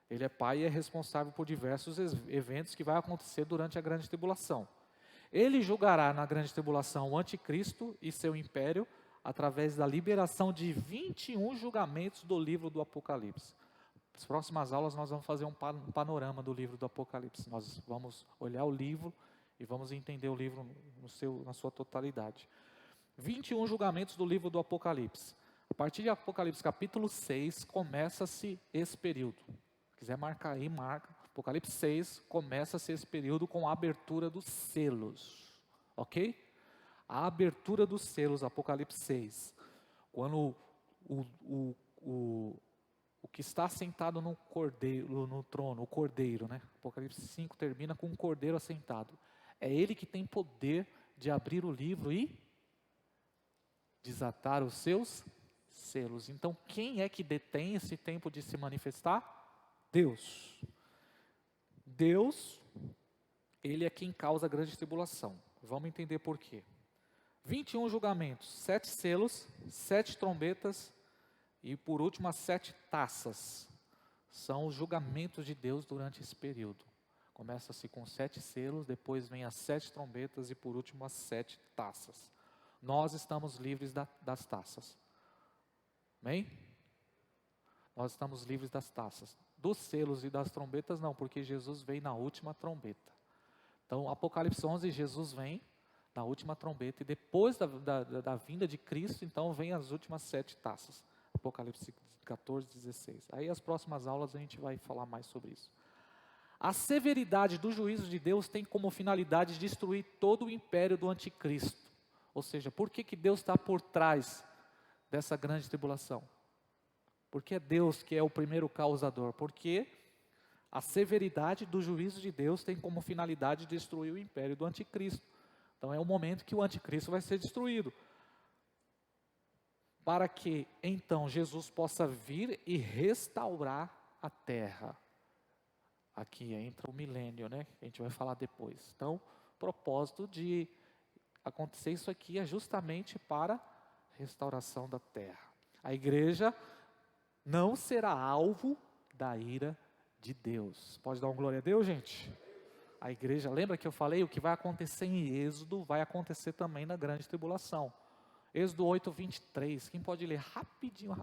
Ele é Pai e é responsável por diversos eventos que vai acontecer durante a grande tribulação. Ele julgará na grande tribulação o anticristo e seu império através da liberação de 21 julgamentos do livro do Apocalipse. Nas próximas aulas nós vamos fazer um panorama do livro do Apocalipse. Nós vamos olhar o livro e vamos entender o livro na sua totalidade. 21 julgamentos do livro do Apocalipse. A partir de Apocalipse capítulo 6, começa-se esse período. Se quiser marcar aí, marca. Apocalipse 6, começa-se esse período com a abertura dos selos. Ok? A abertura dos selos, Apocalipse 6. Quando o que está sentado no cordeiro, no trono, o cordeiro, né? Apocalipse 5 termina com um cordeiro assentado. É ele que tem poder de abrir o livro e desatar os seus selos. Então, quem é que detém esse tempo de se manifestar? Deus. Deus, Ele é quem causa a grande tribulação. Vamos entender por quê. 21 julgamentos, 7 selos, 7 trombetas e por último as 7 taças. São os julgamentos de Deus durante esse período. Começa-se com 7 selos, depois vem as 7 trombetas e por último as 7 taças. Nós estamos livres das taças. Amém? Nós estamos livres das taças. Dos selos e das trombetas não, porque Jesus veio na última trombeta. Então, Apocalipse 11, Jesus vem na última trombeta, e depois da vinda de Cristo, então, vem as últimas 7 taças. Apocalipse 14, 16. Aí as próximas aulas a gente vai falar mais sobre isso. A severidade do juízo de Deus tem como finalidade destruir todo o império do anticristo. Ou seja, por que Deus está por trás dessa grande tribulação? Porque é Deus que é o primeiro causador. Porque a severidade do juízo de Deus tem como finalidade destruir o império do anticristo. Então é o momento que o anticristo vai ser destruído. Para que então Jesus possa vir e restaurar a terra. Aqui entra o milênio, né? Que a gente vai falar depois. Então, o propósito de acontecer isso aqui é justamente para restauração da terra. A igreja não será alvo da ira de Deus. Pode dar um glória a Deus, gente? A igreja, lembra que eu falei, o que vai acontecer em Êxodo, vai acontecer também na grande tribulação. Êxodo 8, 23. Quem pode ler rapidinho?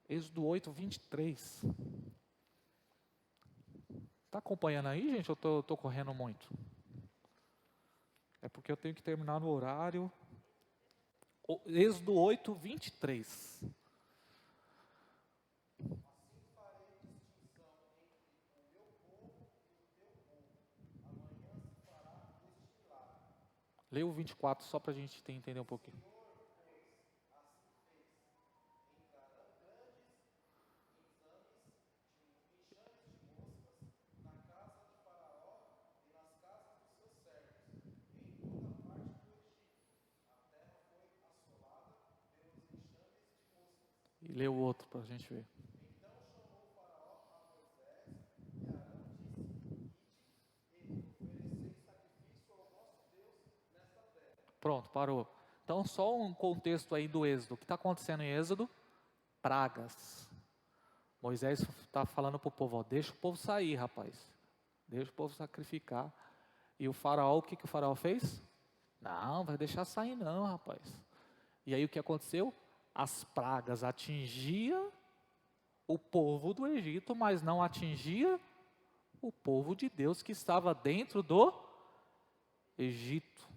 Êxodo 8, 23. Está acompanhando aí, gente? Eu estou correndo muito? É porque eu tenho que terminar no horário. Êxodo 8, 23. Lê o 24 só para a gente entender um pouquinho. E lê o outro para a gente ver. Pronto, parou. Então, só um contexto aí do Êxodo. O que está acontecendo em Êxodo? Pragas. Moisés está falando para o povo, ó, deixa o povo sair, rapaz. Deixa o povo sacrificar. E o faraó, o que o faraó fez? Não, vai deixar sair não, rapaz. E aí o que aconteceu? As pragas atingiam o povo do Egito, mas não atingia o povo de Deus que estava dentro do Egito.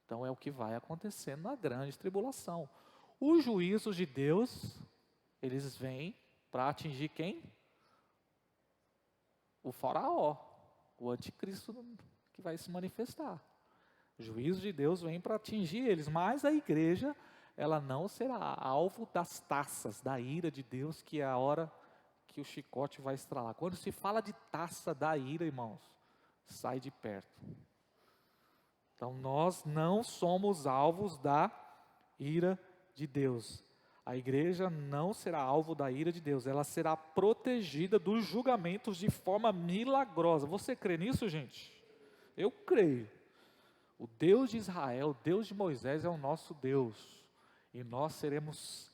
Então é o que vai acontecer na grande tribulação. Os juízos de Deus, eles vêm para atingir quem? O faraó, o anticristo que vai se manifestar. O juízo de Deus vem para atingir eles, mas a igreja, ela não será alvo das taças, da ira de Deus, que é a hora que o chicote vai estralar. Quando se fala de taça da ira, irmãos, sai de perto. Então nós não somos alvos da ira de Deus. A igreja não será alvo da ira de Deus, ela será protegida dos julgamentos de forma milagrosa. Você crê nisso, gente? Eu creio. O Deus de Israel, o Deus de Moisés é o nosso Deus. E nós seremos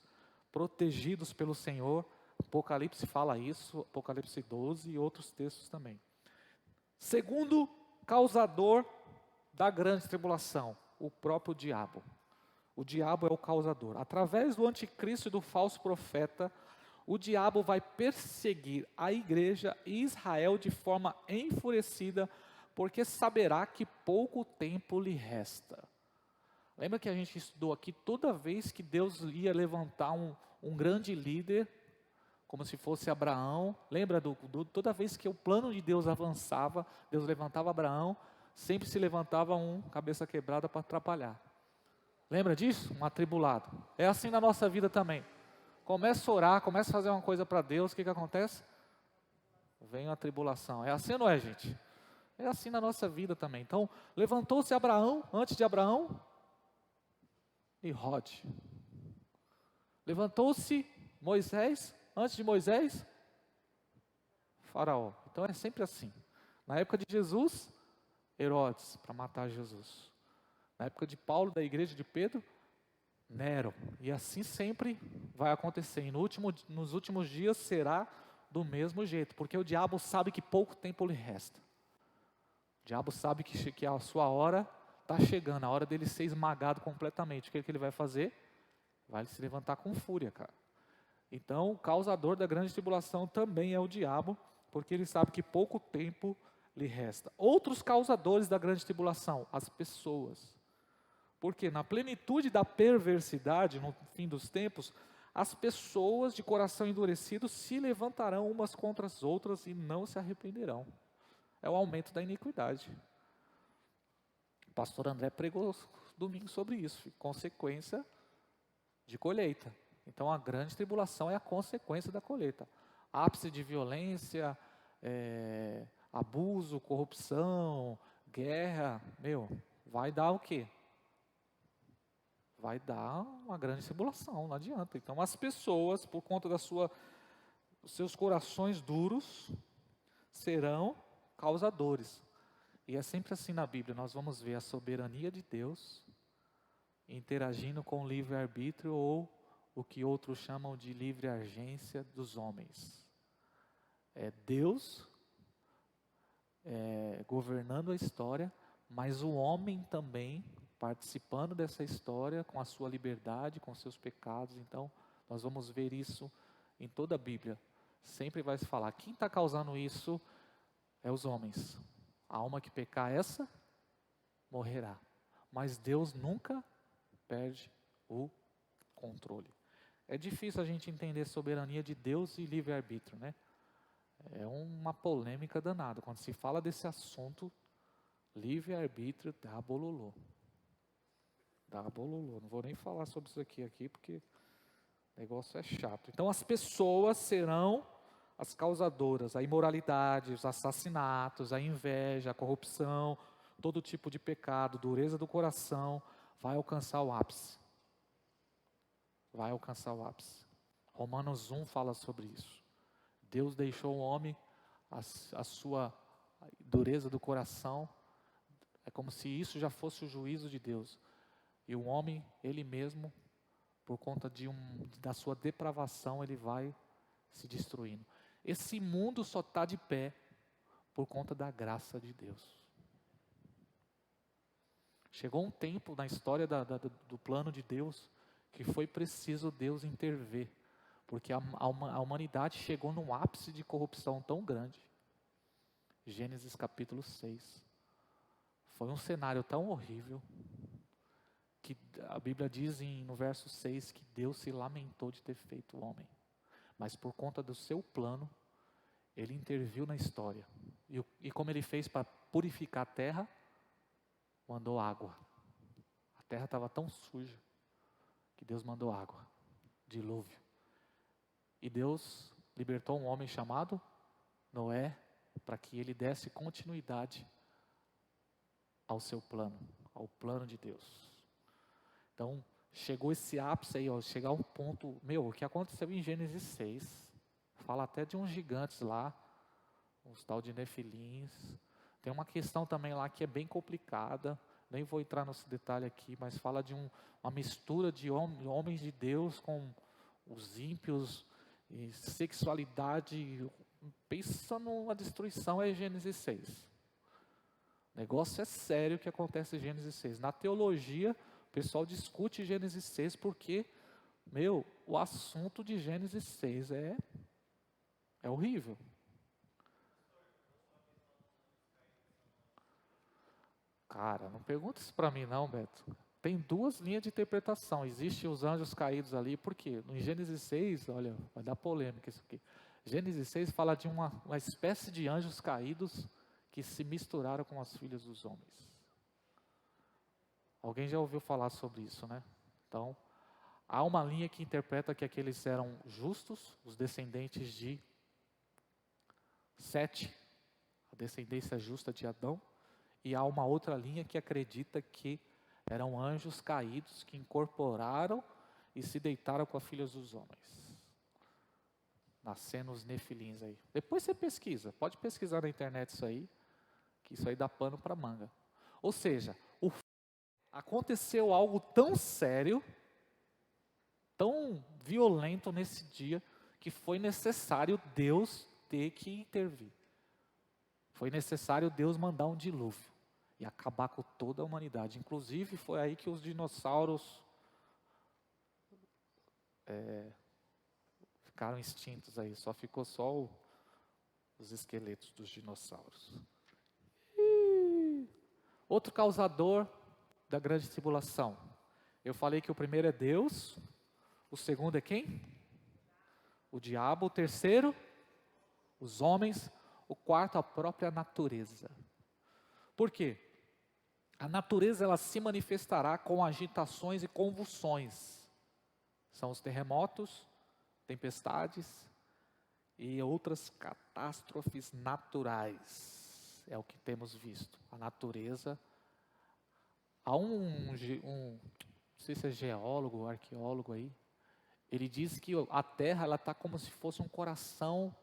protegidos pelo Senhor. Apocalipse fala isso, Apocalipse 12 e outros textos também. Segundo causador da grande tribulação, o próprio diabo. O diabo é o causador. Através do anticristo e do falso profeta, o diabo vai perseguir a igreja e Israel de forma enfurecida, porque saberá que pouco tempo lhe resta. Lembra que a gente estudou aqui, toda vez que Deus ia levantar um grande líder, como se fosse Abraão, lembra toda vez que o plano de Deus avançava, Deus levantava Abraão, sempre se levantava um cabeça quebrada para atrapalhar. Lembra disso? Um atribulado. É assim na nossa vida também. Começa a orar, começa a fazer uma coisa para Deus, o que acontece? Vem a tribulação. É assim ou não é, gente? É assim na nossa vida também. Então, levantou-se Abraão, antes de Abraão, Nimrod. Levantou-se Moisés, antes de Moisés, Faraó. Então é sempre assim. Na época de Jesus, Herodes, para matar Jesus. Na época de Paulo, da igreja de Pedro, Nero. E assim sempre vai acontecer. E nos últimos dias será do mesmo jeito. Porque o diabo sabe que pouco tempo lhe resta. O diabo sabe que a sua hora está chegando. A hora dele ser esmagado completamente. O que ele vai fazer? Vai se levantar com fúria, cara. Então, o causador da grande tribulação também é o diabo, porque ele sabe que pouco tempo lhe resta. Outros causadores da grande tribulação, as pessoas. Porque na plenitude da perversidade, no fim dos tempos, as pessoas de coração endurecido se levantarão umas contra as outras e não se arrependerão. É o aumento da iniquidade. O pastor André pregou domingo sobre isso, consequência de colheita. Então a grande tribulação é a consequência da colheita. Ápice de violência, abuso, corrupção, guerra, vai dar o quê? Vai dar uma grande tribulação, não adianta. Então as pessoas, por conta dos seus corações duros, serão causadores. E é sempre assim na Bíblia, nós vamos ver a soberania de Deus interagindo com o livre-arbítrio ou o que outros chamam de livre agência dos homens. É Deus governando a história, mas o homem também participando dessa história com a sua liberdade, com seus pecados. Então, nós vamos ver isso em toda a Bíblia. Sempre vai se falar, quem está causando isso é os homens. A alma que pecar essa, morrerá. Mas Deus nunca perde o controle. É difícil a gente entender soberania de Deus e livre-arbítrio, né? É uma polêmica danada. Quando se fala desse assunto, livre-arbítrio dá bololô. Dá bololô. Não vou nem falar sobre isso aqui porque o negócio é chato. Então as pessoas serão as causadoras, a imoralidade, os assassinatos, a inveja, a corrupção, todo tipo de pecado, dureza do coração, vai alcançar o ápice. Vai alcançar o ápice. Romanos 1 fala sobre isso. Deus deixou o homem, a sua dureza do coração, é como se isso já fosse o juízo de Deus. E o homem, ele mesmo, por conta da sua depravação, ele vai se destruindo. Esse mundo só está de pé por conta da graça de Deus. Chegou um tempo na história do plano de Deus que foi preciso Deus intervir, porque a humanidade chegou num ápice de corrupção tão grande. Gênesis capítulo 6. Foi um cenário tão horrível que a Bíblia diz no verso 6 que Deus se lamentou de ter feito o homem. Mas por conta do seu plano, Ele interviu na história. E como Ele fez para purificar a terra, mandou água. A terra estava tão suja que Deus mandou água, dilúvio. E Deus libertou um homem chamado Noé para que ele desse continuidade ao seu plano, ao plano de Deus. Então, chegou esse ápice aí, chegar a um ponto, o que aconteceu em Gênesis 6, fala até de uns gigantes lá, uns tal de nefilins. Tem uma questão também lá que é bem complicada, nem vou entrar nesse detalhe aqui, mas fala de uma mistura de homens de Deus com os ímpios, e sexualidade. Pensa numa destruição, é Gênesis 6. O negócio é sério que acontece em Gênesis 6. Na teologia, o pessoal discute Gênesis 6 porque, o assunto de Gênesis 6 é horrível. Cara, não pergunta isso para mim não, Beto. Tem duas linhas de interpretação. Existem os anjos caídos ali, por quê? No Gênesis 6, olha, vai dar polêmica isso aqui. Gênesis 6 fala de uma espécie de anjos caídos que se misturaram com as filhas dos homens. Alguém já ouviu falar sobre isso, né? Então, há uma linha que interpreta que aqueles eram justos, os descendentes de Sete, a descendência justa de Adão. E há uma outra linha que acredita que eram anjos caídos que incorporaram e se deitaram com as filhas dos homens. Nascendo os nefilins aí. Depois você pesquisa, pode pesquisar na internet isso aí, que isso aí dá pano para manga. Ou seja, aconteceu algo tão sério, tão violento nesse dia, que foi necessário Deus ter que intervir. Foi necessário Deus mandar um dilúvio e acabar com toda a humanidade. Inclusive, foi aí que os dinossauros ficaram extintos aí, só ficou os esqueletos dos dinossauros. Outro causador da grande tribulação. Eu falei que o primeiro é Deus, o segundo é quem? O diabo, o terceiro, os homens, o quarto, a própria natureza. Por quê? A natureza ela se manifestará com agitações e convulsões. São os terremotos, tempestades e outras catástrofes naturais. É o que temos visto. A natureza. Há não sei se é geólogo, arqueólogo aí, ele diz que a Terra ela está como se fosse um coração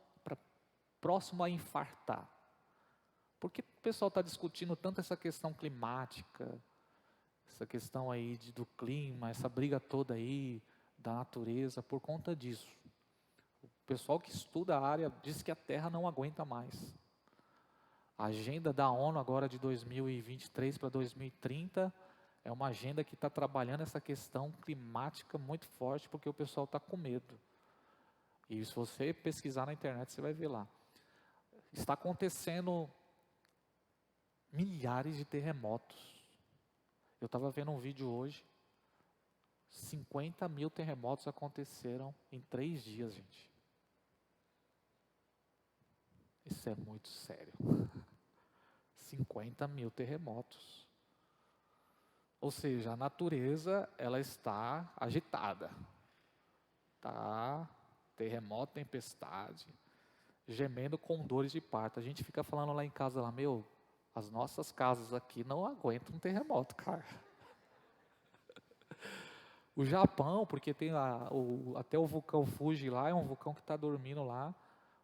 próximo a infartar. Por que o pessoal está discutindo tanto essa questão climática, essa questão aí do clima, essa briga toda aí da natureza, por conta disso. O pessoal que estuda a área diz que a Terra não aguenta mais. A agenda da ONU agora de 2023 para 2030 é uma agenda que está trabalhando essa questão climática muito forte, porque o pessoal está com medo. E se você pesquisar na internet, você vai ver lá. Está acontecendo milhares de terremotos. Eu estava vendo um vídeo hoje, 50 mil terremotos aconteceram em 3 dias, gente. Isso é muito sério. 50 mil terremotos. Ou seja, a natureza, ela está agitada. Tá, terremoto, tempestade, gemendo com dores de parto. A gente fica falando lá em casa, lá, as nossas casas aqui não aguentam um terremoto, cara. O Japão, porque tem até o vulcão Fuji lá, é um vulcão que está dormindo lá.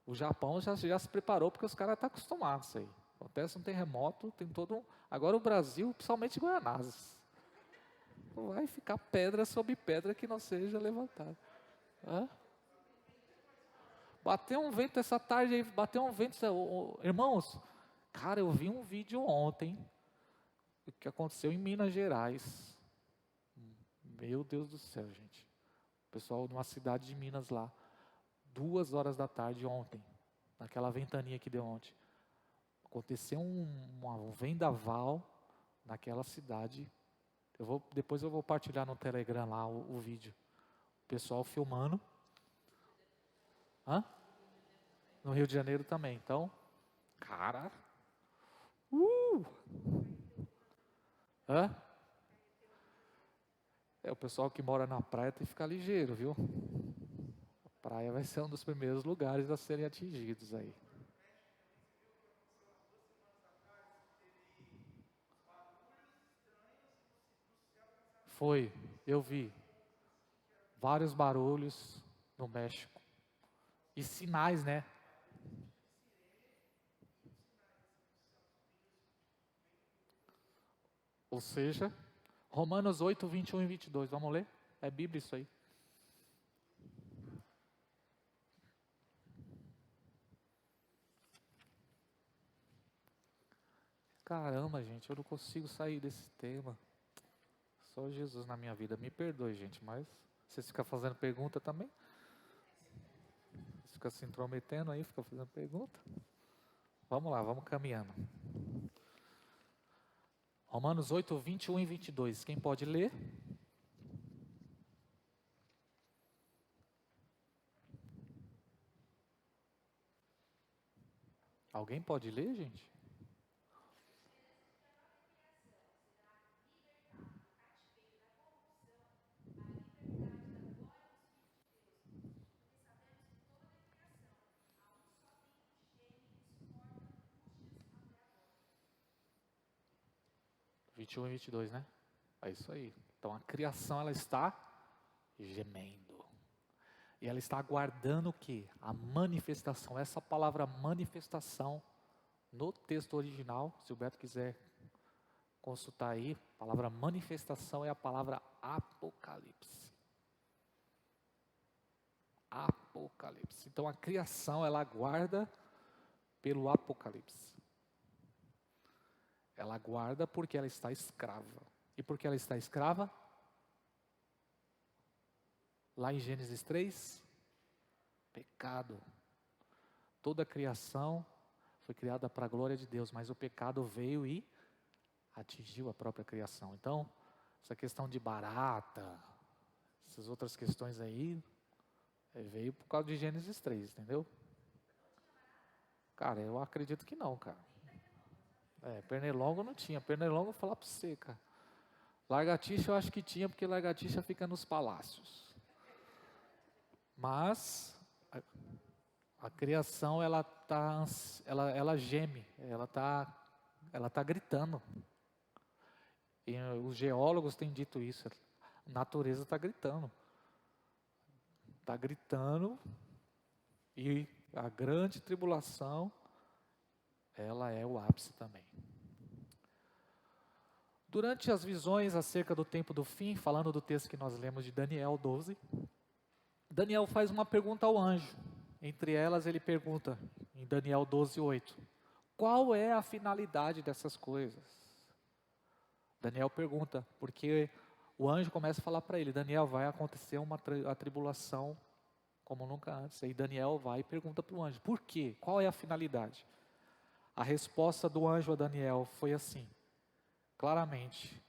O Japão já se preparou, porque os caras estão acostumados a isso aí. Acontece um terremoto, tem todo um... Agora o Brasil, principalmente Guianazes, vai ficar pedra sobre pedra que não seja levantada. Bateu um vento essa tarde aí, bateu um vento... Irmãos, cara, eu vi um vídeo ontem, que aconteceu em Minas Gerais. Meu Deus do céu, gente. O pessoal de uma cidade de Minas lá, 2 horas da tarde ontem, naquela ventania que deu ontem. Aconteceu um vendaval naquela cidade. Depois eu vou partilhar no Telegram lá o vídeo. O pessoal filmando. No Rio de Janeiro também. Então, cara. O pessoal que mora na praia tem que ficar ligeiro, viu? A praia vai ser um dos primeiros lugares a serem atingidos aí. Foi, eu vi. Vários barulhos no México. E sinais, né? Ou seja, Romanos 8, 21 e 22. Vamos ler? É Bíblia isso aí. Caramba, gente, eu não consigo sair desse tema. Só Jesus na minha vida. Me perdoe, gente, mas vocês ficam fazendo pergunta também? Vocês ficam se intrometendo aí, ficam fazendo pergunta? Vamos lá, vamos caminhando. Romanos 8, 21 e 22. Quem pode ler? Alguém pode ler, gente? Vinte e 21 e 22, né? É isso aí. Então a criação ela está gemendo. E ela está aguardando o quê? A manifestação. Essa palavra manifestação, no texto original, se o Beto quiser consultar aí, a palavra manifestação é a palavra apocalipse. Apocalipse. Então a criação, ela aguarda pelo apocalipse. Ela aguarda porque ela está escrava. E porque ela está escrava? Lá em Gênesis 3, Pecado. Toda a criação foi criada para a glória de Deus, mas o pecado veio e atingiu a própria criação. Então, essa questão de barata, essas outras questões aí, veio por causa de Gênesis 3, entendeu? Cara, eu acredito que não, cara. Pernilongo não tinha. Pernilongo, eu vou falar para você, cara. Lagartixa eu acho que tinha, porque lagartixa fica nos palácios. Mas a criação, ela geme, ela tá gritando. E os geólogos têm dito isso. A natureza está gritando. Está gritando. E a grande tribulação, ela é o ápice também. Durante as visões acerca do tempo do fim, falando do texto que nós lemos de Daniel 12, Daniel faz uma pergunta ao anjo. Entre elas ele pergunta, em Daniel 12:8, qual é a finalidade dessas coisas? Daniel pergunta, porque o anjo começa a falar para ele, Daniel, vai acontecer a tribulação como nunca antes. Aí Daniel vai e pergunta para o anjo, por quê? Qual é a finalidade? A resposta do anjo a Daniel foi assim, claramente.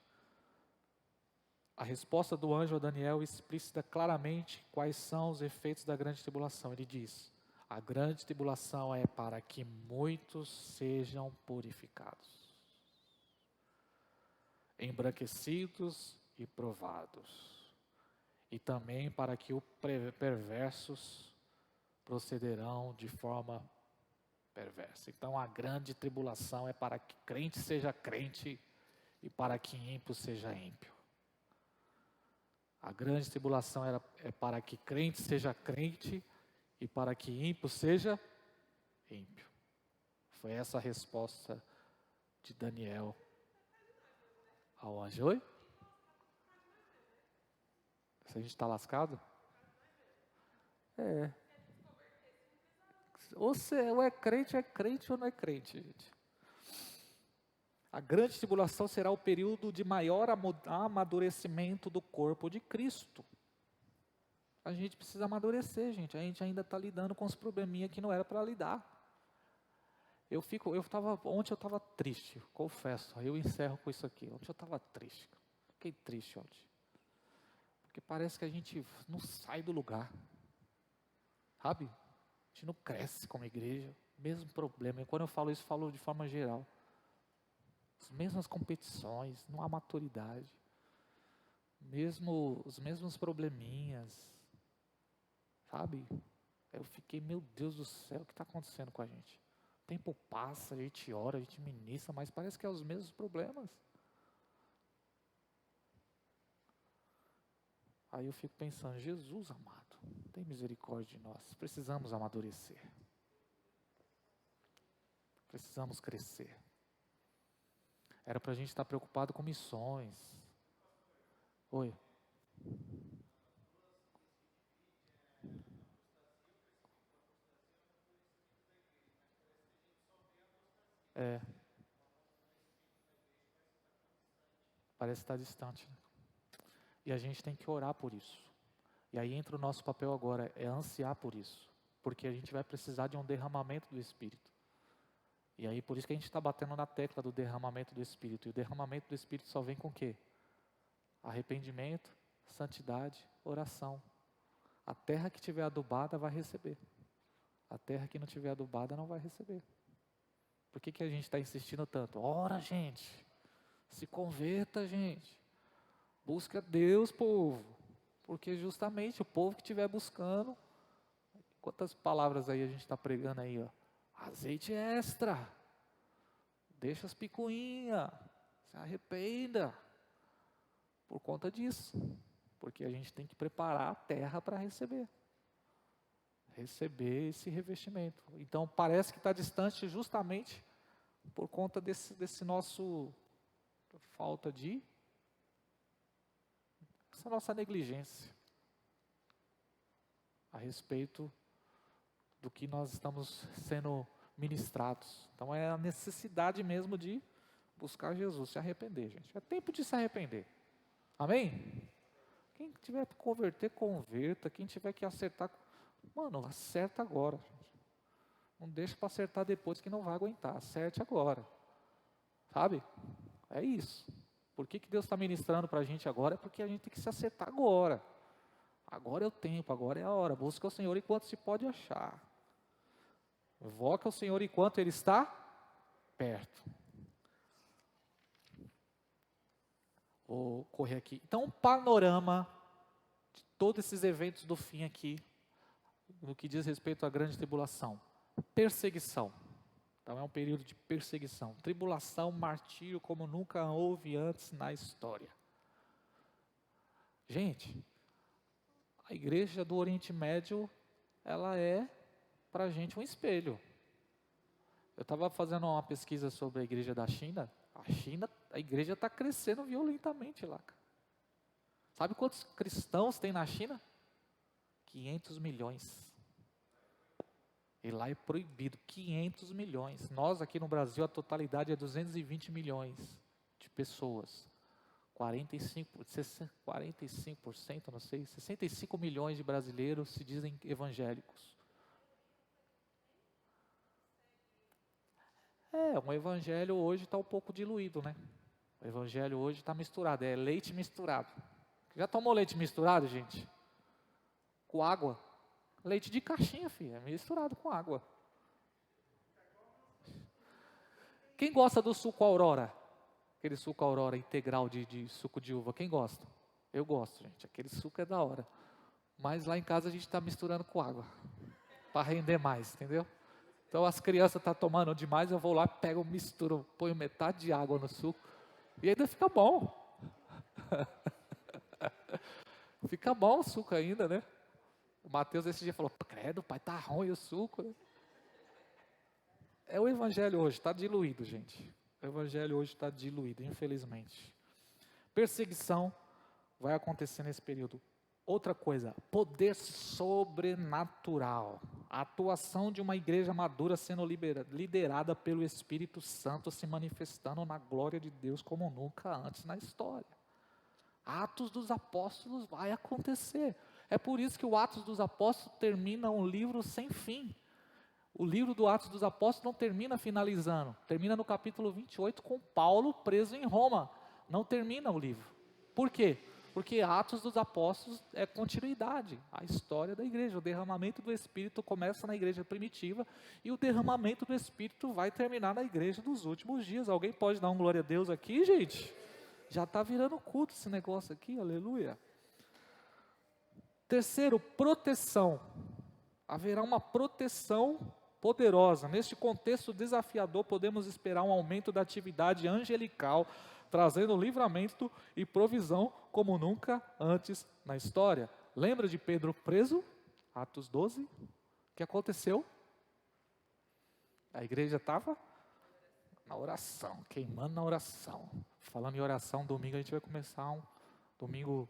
A resposta do anjo a Daniel explicita claramente quais são os efeitos da grande tribulação. Ele diz, a grande tribulação é para que muitos sejam purificados, embranquecidos e provados, e também para que os perversos procederão de forma perversa. Então a grande tribulação é para que crente seja crente e para que ímpio seja ímpio. A grande tribulação é para que crente seja crente e para que ímpio seja ímpio. Foi essa a resposta de Daniel ao anjo. Oi? Se a gente está lascado? Ou é crente ou não é crente, gente. A grande tribulação será o período de maior amadurecimento do corpo de Cristo. A gente precisa amadurecer, gente. A gente ainda está lidando com os probleminhas que não era para lidar. Ontem eu estava triste, confesso. Eu encerro com isso aqui. Ontem eu estava triste. Fiquei triste ontem. Porque parece que a gente não sai do lugar. Sabe? A gente não cresce como igreja. Mesmo problema. E quando eu falo isso, falo de forma geral. As mesmas competições, não há maturidade. Os mesmos probleminhas. Sabe? Eu fiquei, meu Deus do céu, o que está acontecendo com a gente? O tempo passa, a gente ora, a gente ministra, mas parece que é os mesmos problemas. Aí eu fico pensando, Jesus amado, tem misericórdia de nós. Precisamos amadurecer. Precisamos crescer. Era para a gente estar preocupado com missões. Oi. Parece estar distante. Né? E a gente tem que orar por isso. E aí entra o nosso papel agora, é ansiar por isso. Porque a gente vai precisar de um derramamento do Espírito. E aí por isso que a gente está batendo na tecla do derramamento do Espírito. E o derramamento do Espírito só vem com o quê? Arrependimento, santidade, oração. A terra que tiver adubada vai receber. A terra que não tiver adubada não vai receber. Por que a gente está insistindo tanto? Ora, gente. Se converta, gente. Busca Deus, povo. Porque justamente o povo que estiver buscando. Quantas palavras aí a gente está pregando aí, ó. Azeite extra. Deixa as picuinhas. Se arrependa. Por conta disso. Porque a gente tem que preparar a terra para receber. Receber esse revestimento. Então parece que está distante justamente por conta desse nosso falta de, essa nossa negligência a respeito do que nós estamos sendo ministrados. Então é a necessidade mesmo de buscar Jesus, se arrepender, gente. É tempo de se arrepender. Amém? Quem tiver que converter, converta. Quem tiver que acertar, Mano, acerta agora. Não deixa para acertar depois que não vai aguentar. Acerte agora. Sabe? É isso. Por que Deus está ministrando para a gente agora? É porque a gente tem que se acertar agora. Agora é o tempo, agora é a hora. Busca o Senhor enquanto se pode achar. Invoca o Senhor enquanto Ele está perto. Vou correr aqui. Então, um panorama de todos esses eventos do fim aqui, no que diz respeito à grande tribulação. Perseguição. Então, é um período de perseguição. Tribulação, martírio, como nunca houve antes na história. Gente, a igreja do Oriente Médio, ela é, para a gente, um espelho. Eu estava fazendo uma pesquisa sobre a igreja da China. A igreja está crescendo violentamente lá. Sabe quantos cristãos tem na China? 500 milhões. E lá é proibido, 500 milhões. Nós aqui no Brasil, a totalidade é 220 milhões de pessoas. 45%, não sei, 65 milhões de brasileiros se dizem evangélicos. O evangelho hoje está um pouco diluído, né? O evangelho hoje está misturado, é leite misturado. Já tomou leite misturado, gente? Com água? Leite de caixinha, filho, é misturado com água. Quem gosta do suco Aurora? Aquele suco Aurora integral de suco de uva, quem gosta? Eu gosto, gente, aquele suco é da hora. Mas lá em casa a gente está misturando com água, para render mais, entendeu? Então as crianças estão tomando demais, eu vou lá, pego, misturo, ponho metade de água no suco, e ainda fica bom. Fica bom o suco ainda, né? O Mateus esse dia falou, credo, pai, tá ruim o suco, né? É o evangelho hoje, está diluído, gente. O evangelho hoje está diluído, infelizmente. Perseguição vai acontecer nesse período. Outra coisa, poder sobrenatural. A atuação de uma igreja madura sendo liderada pelo Espírito Santo, se manifestando na glória de Deus como nunca antes na história. Atos dos Apóstolos vai acontecer. É por isso que o Atos dos Apóstolos termina um livro sem fim. O livro do Atos dos Apóstolos não termina finalizando. Termina no capítulo 28 com Paulo preso em Roma. Não termina o livro. Por quê? Porque Atos dos Apóstolos é continuidade. A história da igreja. O derramamento do Espírito começa na igreja primitiva. E o derramamento do Espírito vai terminar na igreja dos últimos dias. Alguém pode dar um glória a Deus aqui, gente? Já está virando culto esse negócio aqui, aleluia. Terceiro, proteção. Haverá uma proteção poderosa. Neste contexto desafiador, podemos esperar um aumento da atividade angelical, trazendo livramento e provisão como nunca antes na história. Lembra de Pedro preso? Atos 12. O que aconteceu? A igreja estava na oração, queimando na oração. Falando em oração, domingo a gente vai começar domingo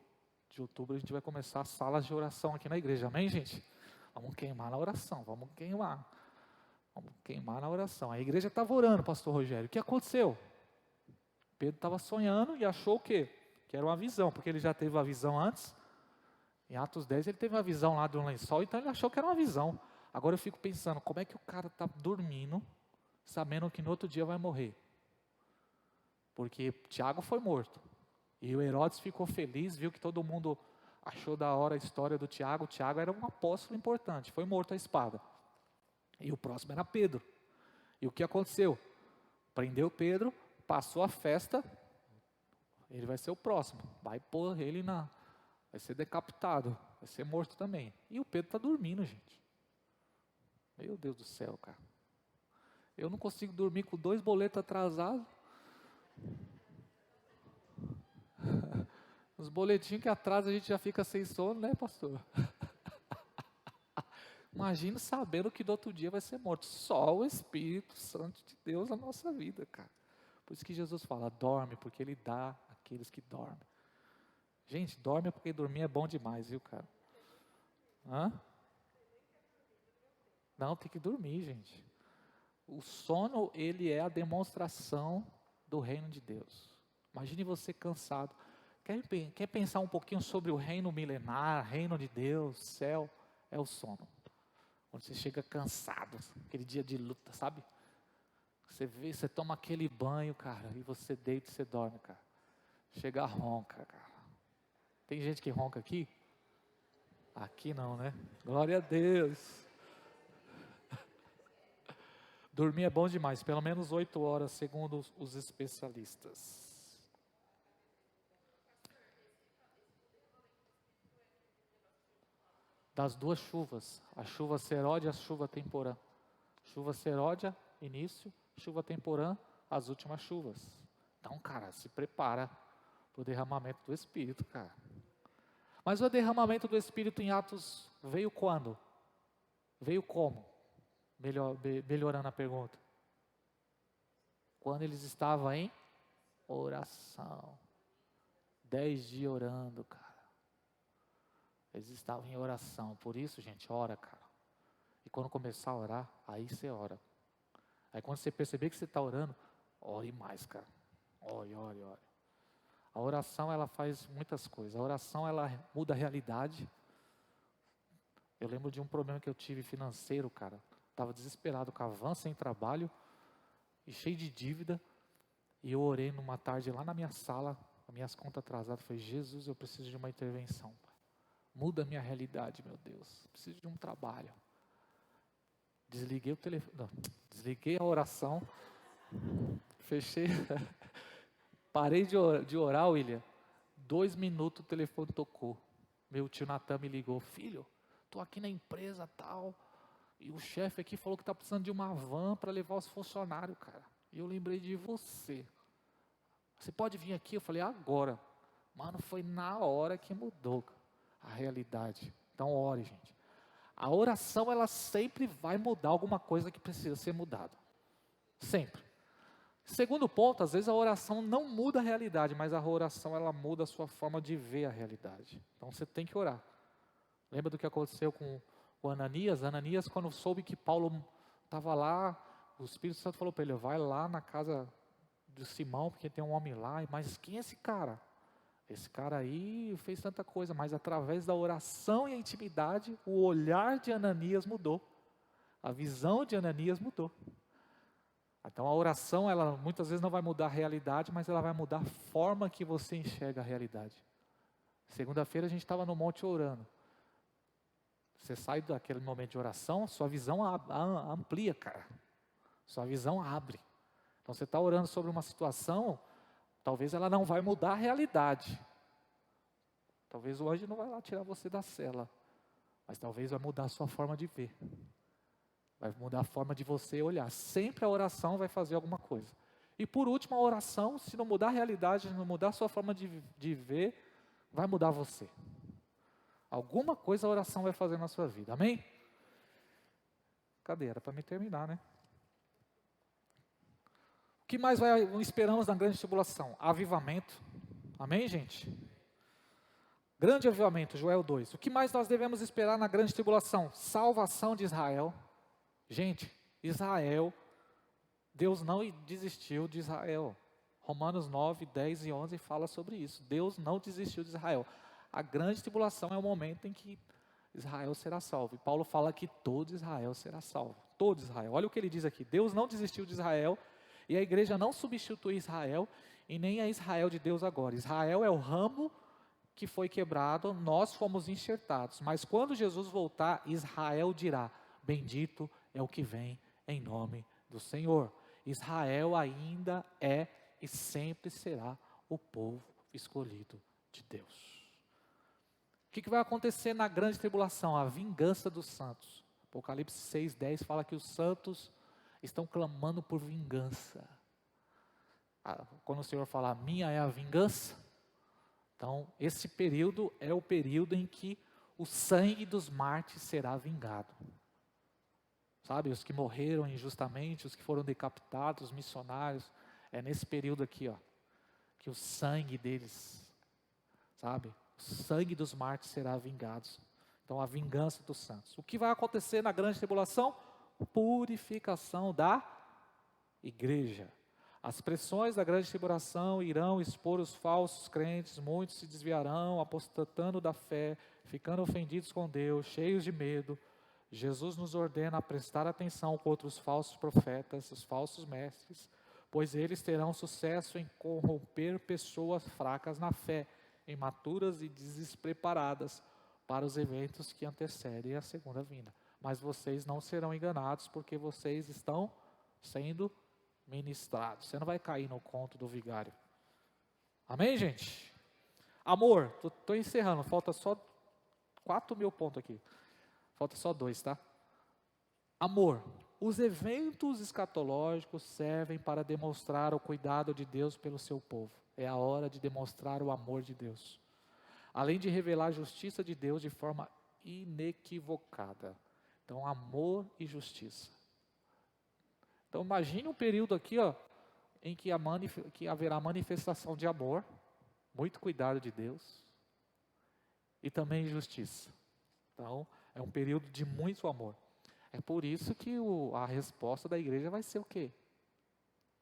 de outubro a gente vai começar as salas de oração aqui na igreja, amém, gente? Vamos queimar na oração, vamos queimar na oração. A igreja estava orando, pastor Rogério, o que aconteceu? Pedro estava sonhando e achou o quê? Que era uma visão, porque ele já teve uma visão antes, em Atos 10 ele teve uma visão lá de um lençol, então ele achou que era uma visão. Agora eu fico pensando, como é que o cara está dormindo, sabendo que no outro dia vai morrer? Porque Tiago foi morto. E o Herodes ficou feliz, viu que todo mundo achou da hora a história do Tiago. Tiago era um apóstolo importante, foi morto à espada. E o próximo era Pedro. E o que aconteceu? Prendeu Pedro, passou a festa, ele vai ser o próximo. Vai pôr ele vai ser decapitado, vai ser morto também. E o Pedro está dormindo, gente. Meu Deus do céu, cara. Eu não consigo dormir com 2 boletos atrasados. Os boletinhos que atrasam a gente já fica sem sono, né, pastor? Imagina sabendo que do outro dia vai ser morto. Só o Espírito Santo de Deus na nossa vida, cara. Por isso que Jesus fala, dorme, porque Ele dá àqueles que dormem. Gente, dorme porque dormir é bom demais, viu, cara? Hã? Não, tem que dormir, gente. O sono, ele é a demonstração do reino de Deus. Imagine você cansado. Quer pensar um pouquinho sobre o reino milenar, reino de Deus, céu? É o sono. Quando você chega cansado, aquele dia de luta, sabe? Você vê, você toma aquele banho, cara, e você deita e você dorme, cara. Chega ronca, cara. Tem gente que ronca aqui? Aqui não, né? Glória a Deus. Dormir é bom demais, pelo menos 8 horas, segundo os especialistas. Das duas chuvas, a chuva seródia e a chuva temporã. Chuva seródia, início, chuva temporã, as últimas chuvas. Então, cara, se prepara para o derramamento do Espírito, cara. Mas o derramamento do Espírito em Atos veio quando? Veio como? Melhorando a pergunta. Quando eles estavam em oração. 10 dias orando, cara. Eles estavam em oração. Por isso, gente, ora, cara. E quando começar a orar, aí você ora. Aí quando você perceber que você está orando, ore mais, cara. Ore, ore, ore. A oração, ela faz muitas coisas. A oração, ela muda a realidade. Eu lembro de um problema que eu tive financeiro, cara. Estava desesperado com avanço sem trabalho e cheio de dívida. E eu orei numa tarde lá na minha sala, as minhas contas atrasadas. Falei, Jesus, eu preciso de uma intervenção, pai. Muda a minha realidade, meu Deus. Preciso de um trabalho. Desliguei o telefone, não, desliguei a oração, fechei, parei de orar, William. 2 minutos o telefone tocou. Meu tio Natan me ligou, filho, estou aqui na empresa tal, e o chefe aqui falou que está precisando de uma van para levar os funcionários, cara. E eu lembrei de você. Você pode vir aqui? Eu falei, agora. Mano, foi na hora que mudou a realidade. Então ore, gente. A oração, ela sempre vai mudar alguma coisa que precisa ser mudada. Sempre. Segundo ponto, às vezes a oração não muda a realidade, mas a oração, ela muda a sua forma de ver a realidade. Então você tem que orar. Lembra do que aconteceu com o Ananias? Ananias, quando soube que Paulo estava lá, o Espírito Santo falou para ele, vai lá na casa de Simão, porque tem um homem lá. Mas quem é esse cara? Esse cara aí fez tanta coisa, mas através da oração e a intimidade, o olhar de Ananias mudou. A visão de Ananias mudou. Então a oração, ela muitas vezes não vai mudar a realidade, mas ela vai mudar a forma que você enxerga a realidade. Segunda-feira a gente estava no monte orando. Você sai daquele momento de oração, sua visão amplia, cara. Sua visão abre. Então você está orando sobre uma situação, talvez ela não vai mudar a realidade. Talvez o anjo não vai lá tirar você da cela. Mas talvez vai mudar a sua forma de ver. Vai mudar a forma de você olhar. Sempre a oração vai fazer alguma coisa. E por último, a oração, se não mudar a realidade, se não mudar a sua forma de ver, vai mudar você. Alguma coisa a oração vai fazer na sua vida. Amém? Cadê? Era para me terminar, né? O que mais esperamos na grande tribulação? Avivamento. Amém, gente? Grande avivamento, Joel 2. O que mais nós devemos esperar na grande tribulação? Salvação de Israel. Gente, Israel, Deus não desistiu de Israel. Romanos 9, 10 e 11 fala sobre isso. Deus não desistiu de Israel. A grande tribulação é o momento em que Israel será salvo. E Paulo fala que todo Israel será salvo. Todo Israel. Olha o que ele diz aqui. Deus não desistiu de Israel. E a igreja não substitui Israel e nem é Israel de Deus agora. Israel é o ramo que foi quebrado, nós fomos enxertados. Mas quando Jesus voltar, Israel dirá, bendito é o que vem em nome do Senhor. Israel ainda é e sempre será o povo escolhido de Deus. O que vai acontecer na grande tribulação? A vingança dos santos. Apocalipse 6, 10 fala que os santos estão clamando por vingança. Quando o Senhor fala, minha é a vingança, então esse período é o período em que o sangue dos mártires será vingado. Sabe, os que morreram injustamente, os que foram decapitados, os missionários, é nesse período aqui, ó, que o sangue deles, sabe, o sangue dos mártires será vingado. Então a vingança dos santos. O que vai acontecer na grande tribulação? Purificação da igreja. As pressões da grande tribulação irão expor os falsos crentes, muitos se desviarão, apostatando da fé, ficando ofendidos com Deus, cheios de medo, Jesus nos ordena a prestar atenção contra os falsos profetas, os falsos mestres, pois eles terão sucesso em corromper pessoas fracas na fé, imaturas e despreparadas para os eventos que antecedem a segunda vinda. Mas vocês não serão enganados, porque vocês estão sendo ministrados. Você não vai cair no conto do vigário. Amém, gente? Amor, estou encerrando, falta só 4.000 pontos aqui. Falta só 2, tá? Amor. Os eventos escatológicos servem para demonstrar o cuidado de Deus pelo seu povo. É a hora de demonstrar o amor de Deus. Além de revelar a justiça de Deus de forma inequivocada. Então, amor e justiça. Então, imagine um período aqui, ó, em que haverá manifestação de amor, muito cuidado de Deus, e também justiça. Então, é um período de muito amor. É por isso que a resposta da igreja vai ser o quê?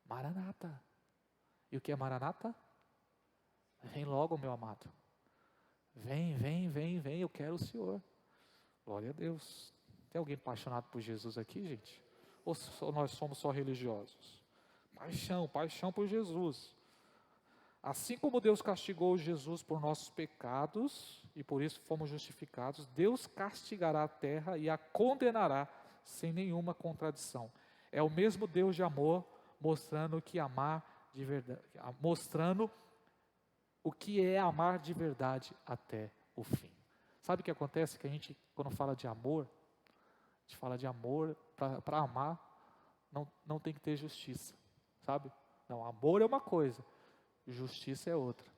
Maranata. E o que é Maranata? Vem logo, meu amado. Vem, vem, vem, vem, eu quero o Senhor. Glória a Deus. Tem alguém apaixonado por Jesus aqui, gente? Ou nós somos só religiosos? Paixão, paixão por Jesus. Assim como Deus castigou Jesus por nossos pecados, e por isso fomos justificados, Deus castigará a terra e a condenará sem nenhuma contradição. É o mesmo Deus de amor, mostrando que amar de verdade, mostrando o que é amar de verdade até o fim. Sabe o que acontece? Que a gente, quando fala de amor, a gente fala de amor, para amar, não tem que ter justiça, sabe? Não, amor é uma coisa, justiça é outra.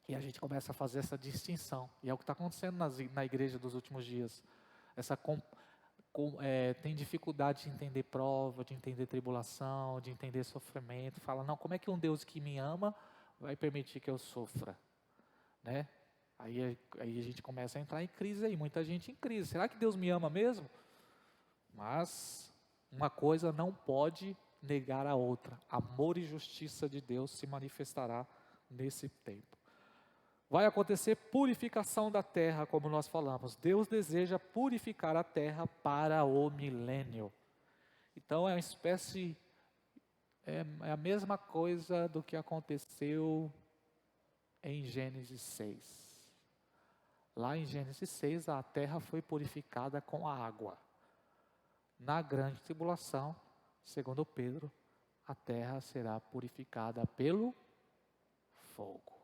E a gente começa a fazer essa distinção. E é o que está acontecendo na igreja dos últimos dias. Tem dificuldade de entender prova, de entender tribulação, de entender sofrimento. Fala, não, como é que um Deus que me ama vai permitir que eu sofra? Né? Aí a gente começa a entrar em crise aí, muita gente em crise. Será que Deus me ama mesmo? Mas uma coisa não pode negar a outra. Amor e justiça de Deus se manifestará nesse tempo. Vai acontecer purificação da terra, como nós falamos. Deus deseja purificar a terra para o milênio. Então é uma espécie, é a mesma coisa do que aconteceu em Gênesis 6. Lá em Gênesis 6, a terra foi purificada com a água. Na grande tribulação, segundo Pedro, a terra será purificada pelo fogo.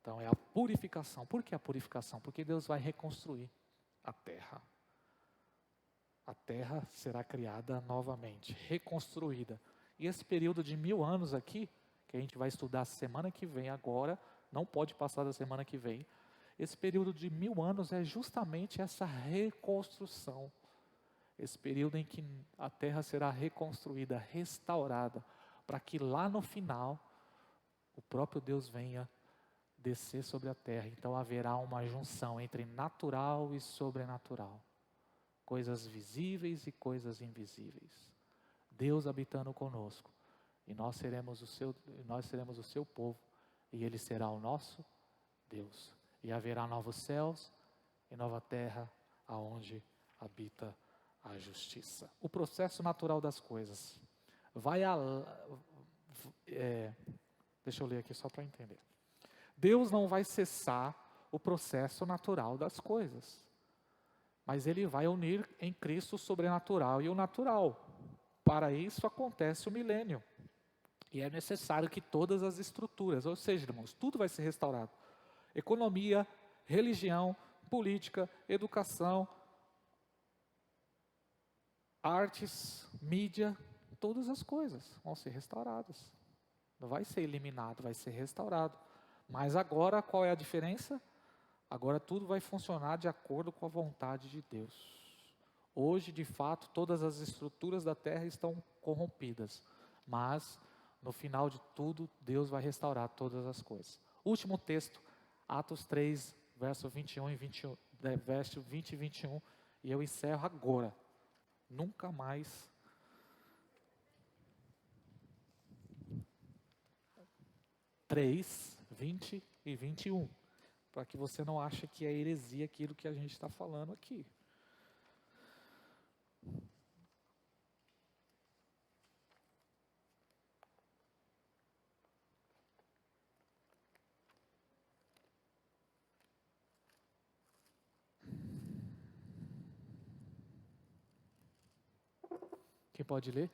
Então é a purificação. Por que a purificação? Porque Deus vai reconstruir a terra. A terra será criada novamente, reconstruída. E esse período de 1000 anos aqui, que a gente vai estudar semana que vem agora, não pode passar da semana que vem. Esse período de 1000 anos é justamente essa reconstrução. Esse período em que a terra será reconstruída, restaurada, para que lá no final, o próprio Deus venha descer sobre a terra. Então haverá uma junção entre natural e sobrenatural. Coisas visíveis e coisas invisíveis. Deus habitando conosco. E nós seremos o seu povo. E Ele será o nosso Deus. E haverá novos céus e nova terra, aonde habita a justiça. O processo natural das coisas. Deixa eu ler aqui só para entender. Deus não vai cessar o processo natural das coisas. Mas Ele vai unir em Cristo o sobrenatural e o natural. Para isso acontece o milênio. E é necessário que todas as estruturas, ou seja, irmãos, tudo vai ser restaurado. Economia, religião, política, educação, artes, mídia, todas as coisas vão ser restauradas. Não vai ser eliminado, vai ser restaurado. Mas agora, qual é a diferença? Agora tudo vai funcionar de acordo com a vontade de Deus. Hoje, de fato, todas as estruturas da terra estão corrompidas. Mas, no final de tudo, Deus vai restaurar todas as coisas. Último texto, Atos 3, verso 21 e 21, verso 20 e 21. E eu encerro agora. Nunca mais. 3, 20 e 21. para que você não ache que é heresia aquilo que a gente está falando aqui. Quem pode ler?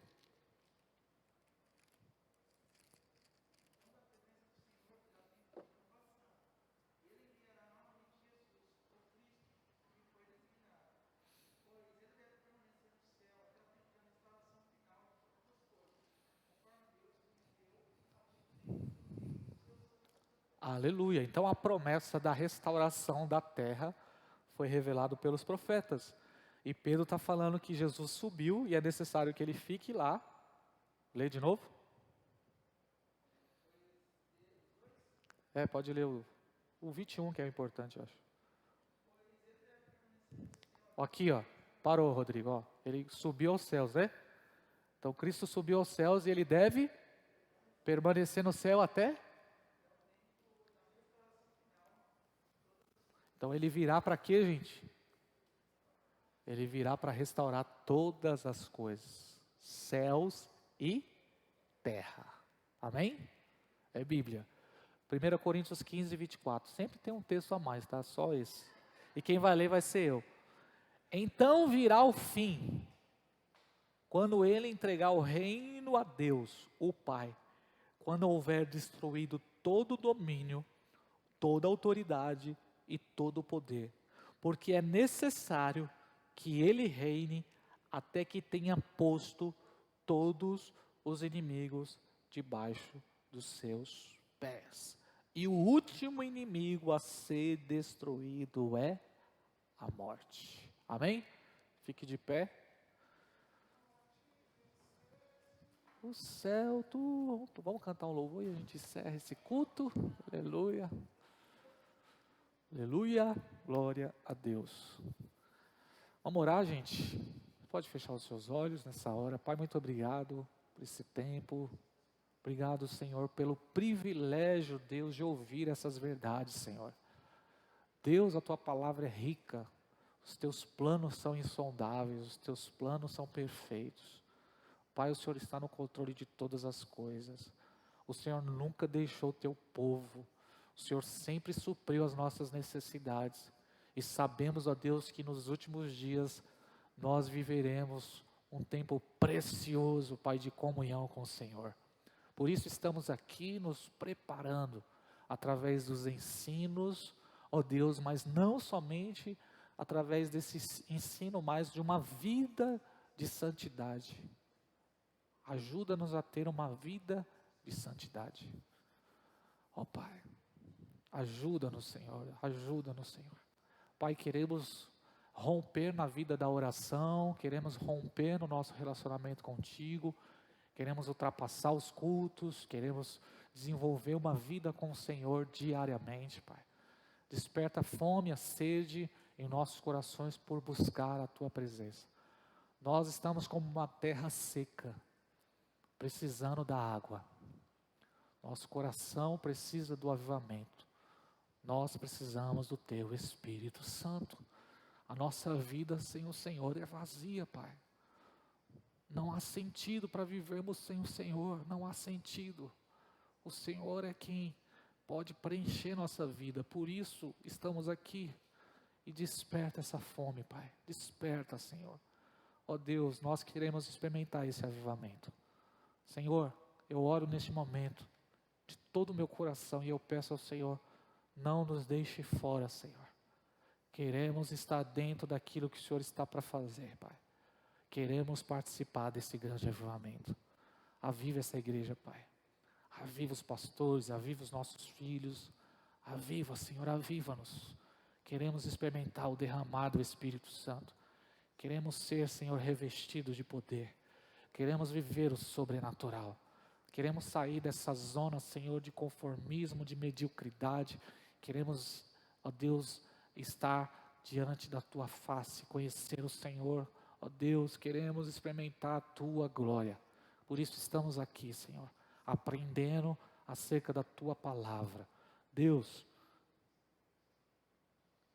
Aleluia. Então a promessa da restauração da terra foi revelada pelos profetas. E Pedro está falando que Jesus subiu e é necessário que ele fique lá. Lê de novo. Pode ler o 21, que é o importante, eu acho. Aqui, ó. Parou, Rodrigo. Ó. Ele subiu aos céus, né? Então Cristo subiu aos céus e ele deve permanecer no céu até. Então ele virá para quê, gente? Ele virá para restaurar todas as coisas, céus e terra. Amém? É Bíblia. 1 Coríntios 15, 24. Sempre tem um texto a mais, tá? Só esse. E quem vai ler vai ser eu. Então virá o fim, quando ele entregar o reino a Deus, o Pai, quando houver destruído todo o domínio, toda a autoridade e todo o poder, porque é necessário que ele reine até que tenha posto todos os inimigos debaixo dos seus pés. E o último inimigo a ser destruído é a morte. Amém? Fique de pé. O céu, vamos cantar um louvor e a gente encerra esse culto. Aleluia. Aleluia. Glória a Deus. Vamos orar, gente. Pode fechar os seus olhos nessa hora. Pai, muito obrigado por esse tempo. Obrigado, Senhor, pelo privilégio, Deus, de ouvir essas verdades, Senhor. Deus, a Tua palavra é rica. Os Teus planos são insondáveis. Os Teus planos são perfeitos. Pai, o Senhor está no controle de todas as coisas. O Senhor nunca deixou o Teu povo. O Senhor sempre supriu as nossas necessidades. E sabemos, ó Deus, que nos últimos dias nós viveremos um tempo precioso, Pai, de comunhão com o Senhor. Por isso estamos aqui nos preparando através dos ensinos, ó Deus, mas não somente através desse ensino, mas de uma vida de santidade. Ajuda-nos a ter uma vida de santidade. Ó Pai, ajuda-nos, Senhor, ajuda-nos, Senhor. Pai, queremos romper na vida da oração, queremos romper no nosso relacionamento contigo, queremos ultrapassar os cultos, queremos desenvolver uma vida com o Senhor diariamente, Pai. Desperta a fome, a sede em nossos corações por buscar a Tua presença. Nós estamos como uma terra seca, precisando da água. Nosso coração precisa do avivamento. Nós precisamos do Teu Espírito Santo. A nossa vida sem o Senhor é vazia, Pai. Não há sentido para vivermos sem o Senhor, não há sentido. O Senhor é quem pode preencher nossa vida, por isso estamos aqui. E desperta essa fome, Pai, desperta, Senhor. Ó Deus, nós queremos experimentar esse avivamento. Senhor, eu oro neste momento, de todo o meu coração, e eu peço ao Senhor, não nos deixe fora, Senhor. Queremos estar dentro daquilo que o Senhor está para fazer, Pai. Queremos participar desse grande avivamento. Aviva essa igreja, Pai. Aviva os pastores, aviva os nossos filhos. Aviva, Senhor, aviva-nos. Queremos experimentar o derramar do Espírito Santo. Queremos ser, Senhor, revestidos de poder. Queremos viver o sobrenatural. Queremos sair dessa zona, Senhor, de conformismo, de mediocridade. Queremos, ó Deus, estar diante da Tua face, conhecer o Senhor. Ó Deus, queremos experimentar a Tua glória. Por isso estamos aqui, Senhor, aprendendo acerca da Tua palavra. Deus,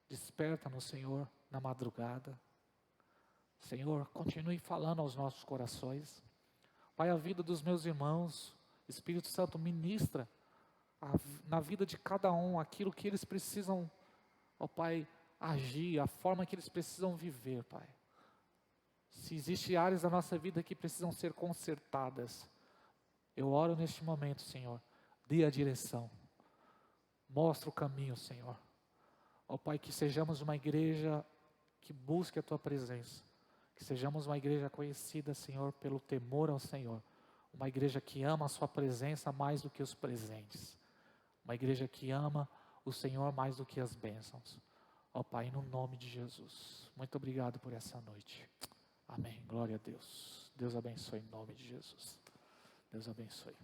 Desperta-nos, Senhor, na madrugada. Senhor, continue falando aos nossos corações. Pai, a vida dos meus irmãos, Espírito Santo, ministra na vida de cada um aquilo que eles precisam, ó Pai, agir, a forma que eles precisam viver, Pai. Se existem áreas da nossa vida que precisam ser consertadas, eu oro neste momento, Senhor, dê a direção, mostra o caminho, Senhor. Ó Pai, que sejamos uma igreja que busque a Tua presença, que sejamos uma igreja conhecida, Senhor, pelo temor ao Senhor, uma igreja que ama a Sua presença mais do que os presentes, uma igreja que ama o Senhor mais do que as bênçãos. Ó Pai, no nome de Jesus, muito obrigado por essa noite. Amém, glória a Deus. Deus abençoe em nome de Jesus. Deus abençoe.